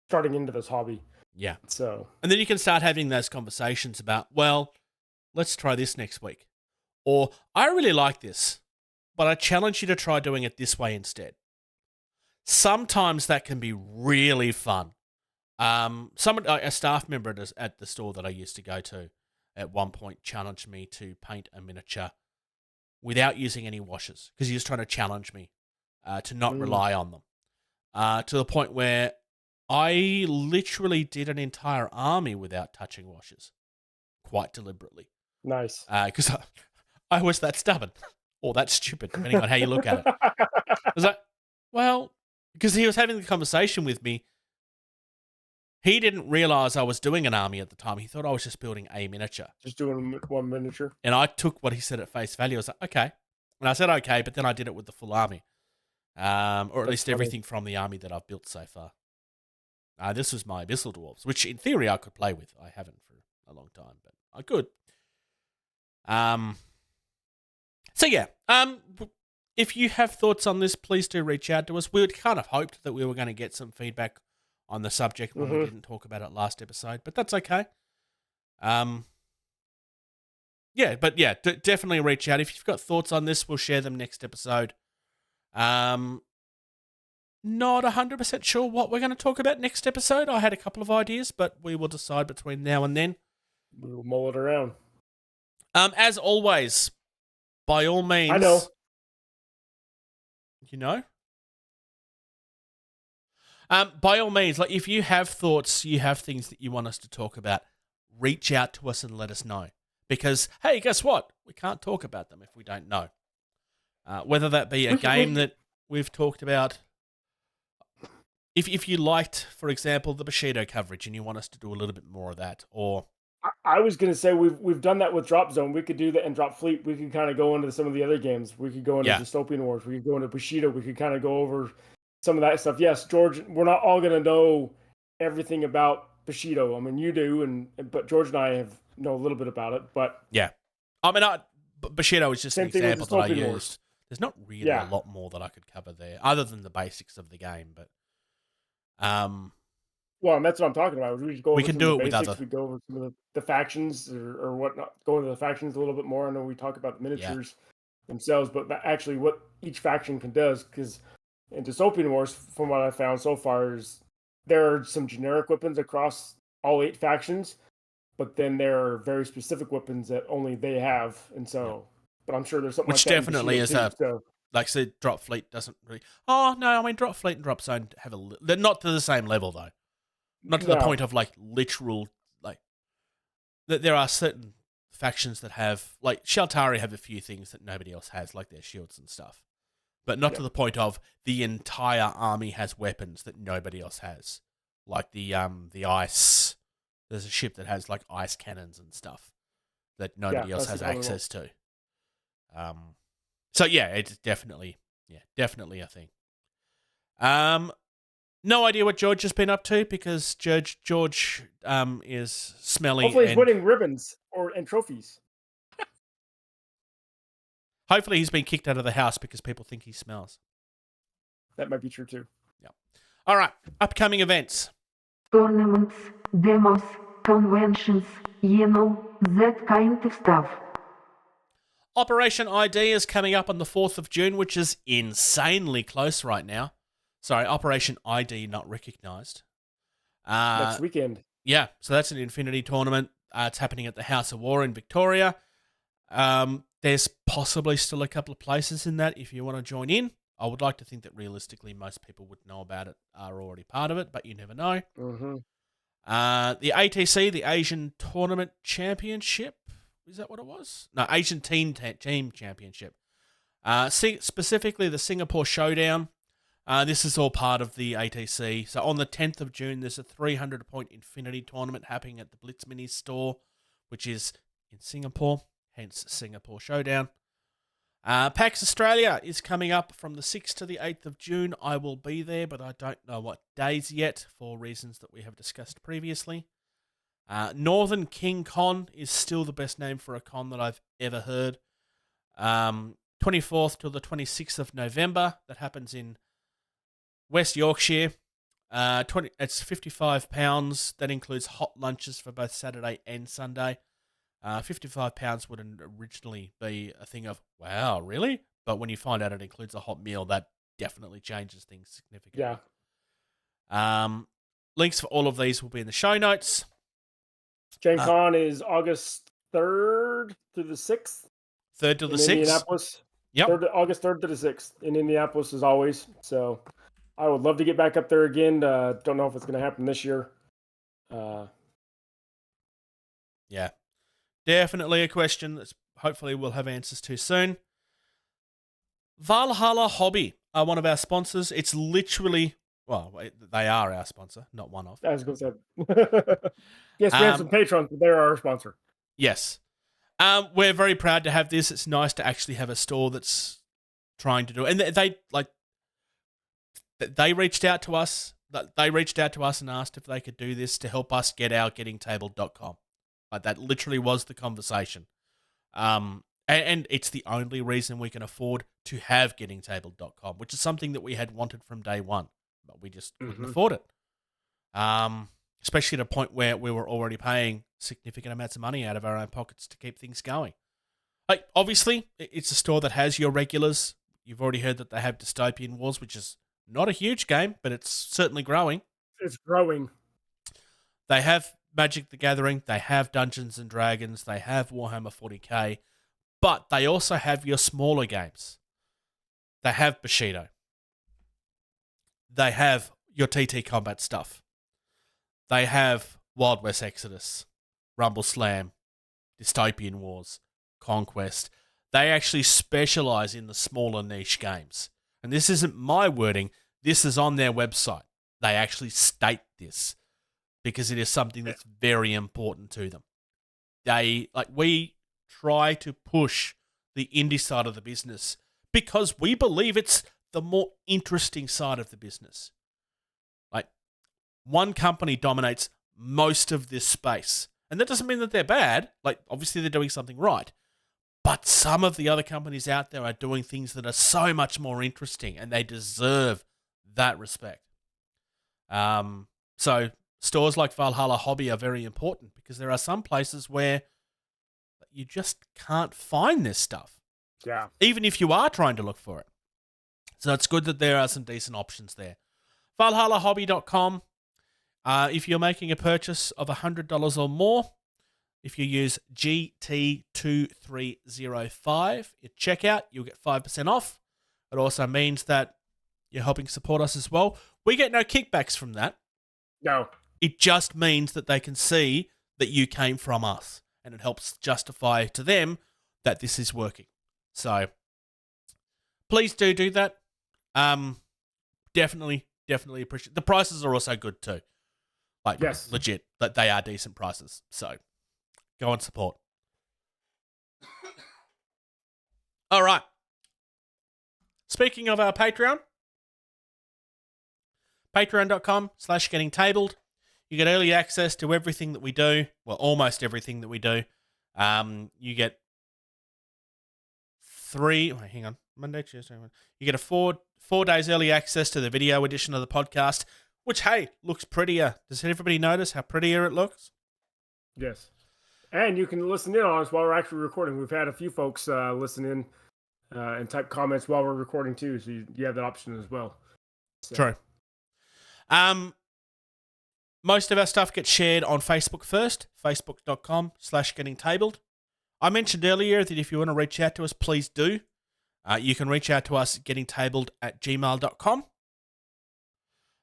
starting into this hobby. Yeah. So, and then you can start having those conversations about, well, let's try this next week. Or, I really like this, but I challenge you to try doing it this way instead. Sometimes that can be really fun. A staff member at the store that I used to go to at one point challenged me to paint a miniature without using any washes, because he was trying to challenge me to not rely on them. To the point where I literally did an entire army without touching washers, quite deliberately, Nice. because I was that stubborn or that stupid, depending on how you look at it. I was like, well, because he was having the conversation with me. He didn't realize I was doing an army at the time. He thought I was just building a miniature. Just doing one miniature. And I took what he said at face value. I was like, okay. And I said, okay, but then I did it with the full army. Or at That's least funny. everything from the army that I've built so far. This was my Abyssal Dwarves, which in theory I could play with. I haven't for a long time, but I could. So yeah, if you have thoughts on this, please do reach out to us. We had kind of hoped that we were going to get some feedback on the subject when we didn't talk about it last episode, but that's okay. Definitely reach out. If you've got thoughts on this, we'll share them next episode. Not 100% sure what we're going to talk about next episode. I had a couple of ideas, but we will decide between now and then. We'll mull it around. As always, by all means... I know. You know? By all means, like if you have thoughts, you have things that you want us to talk about, reach out to us and let us know. Because, hey, guess what? We can't talk about them if we don't know. Whether that be a game that we've talked about. If you liked, for example, the Bushido coverage and you want us to do a little bit more of that, or... I was going to say we've done that with Drop Zone. We could do that in Drop Fleet. We could kind of go into some of the other games. We could go into Dystopian Wars. We could go into Bushido. We could kind of go over some of that stuff. Yes, George, we're not all going to know everything about Bushido. I mean, you do, but George and I know a little bit about it. But yeah, I mean, Bushido is just an example that I used. Wars. There's not really a lot more that I could cover there, other than the basics of the game. But well, and that's what I'm talking about. We can do it with other. We go over some of the factions or whatnot. Go into the factions a little bit more. I know we talk about the miniatures themselves, but actually what each faction can does. Because in Dystopian Wars, from what I've found so far, is there are some generic weapons across all 8 factions, but then there are very specific weapons that only they have, and so. But I'm sure there's something which like that definitely is a. Like I said, Drop Fleet doesn't really. Oh no, I mean Drop Fleet and Drop Zone have they're not to the same level though. Not to the point of like literal, like that there are certain factions that have, like Shaltari have a few things that nobody else has, like their shields and stuff, but not to the point of the entire army has weapons that nobody else has, like the ice. There's a ship that has like ice cannons and stuff that nobody else has access to. So yeah, it's definitely a thing. No idea what George has been up to because George is smelly. Hopefully he's winning ribbons and trophies. Hopefully he's been kicked out of the house because people think he smells. That might be true too. Yeah. All right. Upcoming events. Tournaments, demos, conventions, that kind of stuff. Operation ID is coming up on the 4th of June, which is insanely close right now. Sorry, Operation ID not recognized. Next weekend. Yeah, so that's an Infinity tournament. It's happening at the House of War in Victoria. There's possibly still a couple of places in that if you want to join in. I would like to think that realistically most people would know about it, are already part of it, but you never know. Mm-hmm. The ATC, the Asian Tournament Championship, is that what it was? No, Asian Team Championship. Specifically the Singapore Showdown. This is all part of the ATC. So on the 10th of June, there's a 300-point Infinity tournament happening at the Blitz Mini store, which is in Singapore, hence Singapore Showdown. PAX Australia is coming up from the 6th to the 8th of June. I will be there, but I don't know what days yet for reasons that we have discussed previously. Northern King Con is still the best name for a con that I've ever heard. 24th to the 26th of November. That happens in West Yorkshire. It's £55. That includes hot lunches for both Saturday and Sunday. £55 wouldn't originally be a thing of, wow, really? But when you find out it includes a hot meal, that definitely changes things significantly. Yeah. Links for all of these will be in the show notes. Gen Con is August 3rd to the 6th. 3rd to the 6th? Indianapolis. Yep. August 3rd to the 6th in Indianapolis as always. So I would love to get back up there again. Don't know if it's going to happen this year. Yeah, definitely a question that hopefully we'll have answers to soon. Valhalla Hobby are one of our sponsors. It's literally, well, they are our sponsor, not one of. I was going to say. Yes, we have some patrons, but they're our sponsor. Yes. We're very proud to have this. It's nice to actually have a store that's trying to do it. And they reached out to us. They reached out to us and asked if they could do this to help us get our gettingtabled.com. Like, that literally was the conversation. And it's the only reason we can afford to have gettingtabled.com, which is something that we had wanted from day one, but we just couldn't afford it. Especially at a point where we were already paying significant amounts of money out of our own pockets to keep things going. Like, obviously, it's a store that has your regulars. You've already heard that they have Dystopian Wars, which is not a huge game, but it's certainly growing. It's growing. They have Magic the Gathering. They have Dungeons and Dragons. They have Warhammer 40k. But they also have your smaller games. They have Bushido. They have your TT Combat stuff. They have Wild West Exodus, Rumble Slam, Dystopian Wars, Conquest. They actually specialize in the smaller niche games. And this isn't my wording. This is on their website. They actually state this because it is something that's very important to them. We try to push the indie side of the business because we believe it's the more interesting side of the business. Like, one company dominates most of this space. And that doesn't mean that they're bad. Like, obviously they're doing something right. But some of the other companies out there are doing things that are so much more interesting, and they deserve that respect. So stores like Valhalla Hobby are very important because there are some places where you just can't find this stuff. Yeah. Even if you are trying to look for it. So it's good that there are some decent options there. ValhallaHobby.com. If you're making a purchase of $100 or more, if you use GT2305 at checkout, you'll get 5% off. It also means that you're helping support us as well. We get no kickbacks from that. No. It just means that they can see that you came from us, and it helps justify to them that this is working. So please do that. Definitely appreciate. The prices are also good too. Like, yes, legit, that they are decent prices. So go and support. All right. Speaking of our Patreon, patreon.com/gettingtabled. You get early access to everything that we do. Well, almost everything that we do. You get Monday, Tuesday. You get a four days early access to the video edition of the podcast, which, hey, looks prettier. Does everybody notice how prettier it looks? Yes. And you can listen in on us while we're actually recording. We've had a few folks listen in and type comments while we're recording too, so you have that option as well. So. True. Most of our stuff gets shared on Facebook first, facebook.com/gettingtabled. I mentioned earlier that if you want to reach out to us, please do. You can reach out to us at gettingtabled@gmail.com.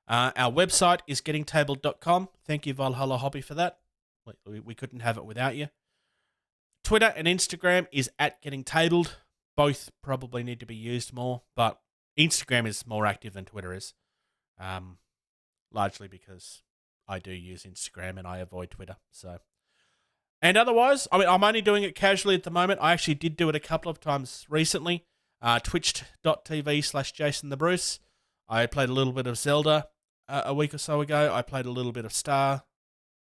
Our website is gettingtabled.com. Thank you, Valhalla Hobby, for that. We couldn't have it without you. Twitter and Instagram is @gettingtabled. Both probably need to be used more, but Instagram is more active than Twitter is. Largely because I do use Instagram and I avoid Twitter. So, and otherwise, I mean, I'm only doing it casually at the moment. I actually did do it a couple of times recently. Twitch.tv/JasonTheBruce. I played a little bit of Zelda a week or so ago. I played a little bit of Star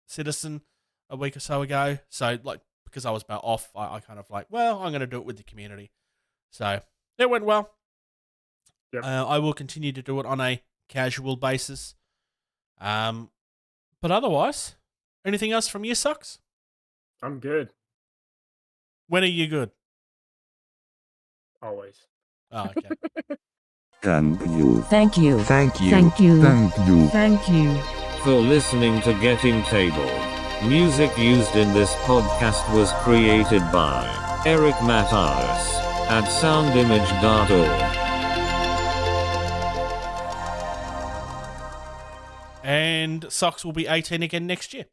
Citizen a week or so ago. So, like, because I was about off, I kind of like, well, I'm going to do it with the community. So, it went well. Yep. I will continue to do it on a casual basis. But otherwise, anything else from you, Socks? I'm good. When are you good? Always. Oh, okay. Thank you. Thank you. Thank you. Thank you. Thank you. Thank you. For listening to Getting Tabled. Music used in this podcast was created by Eric Matyas at soundimage.org. and socks will be 18 again next year.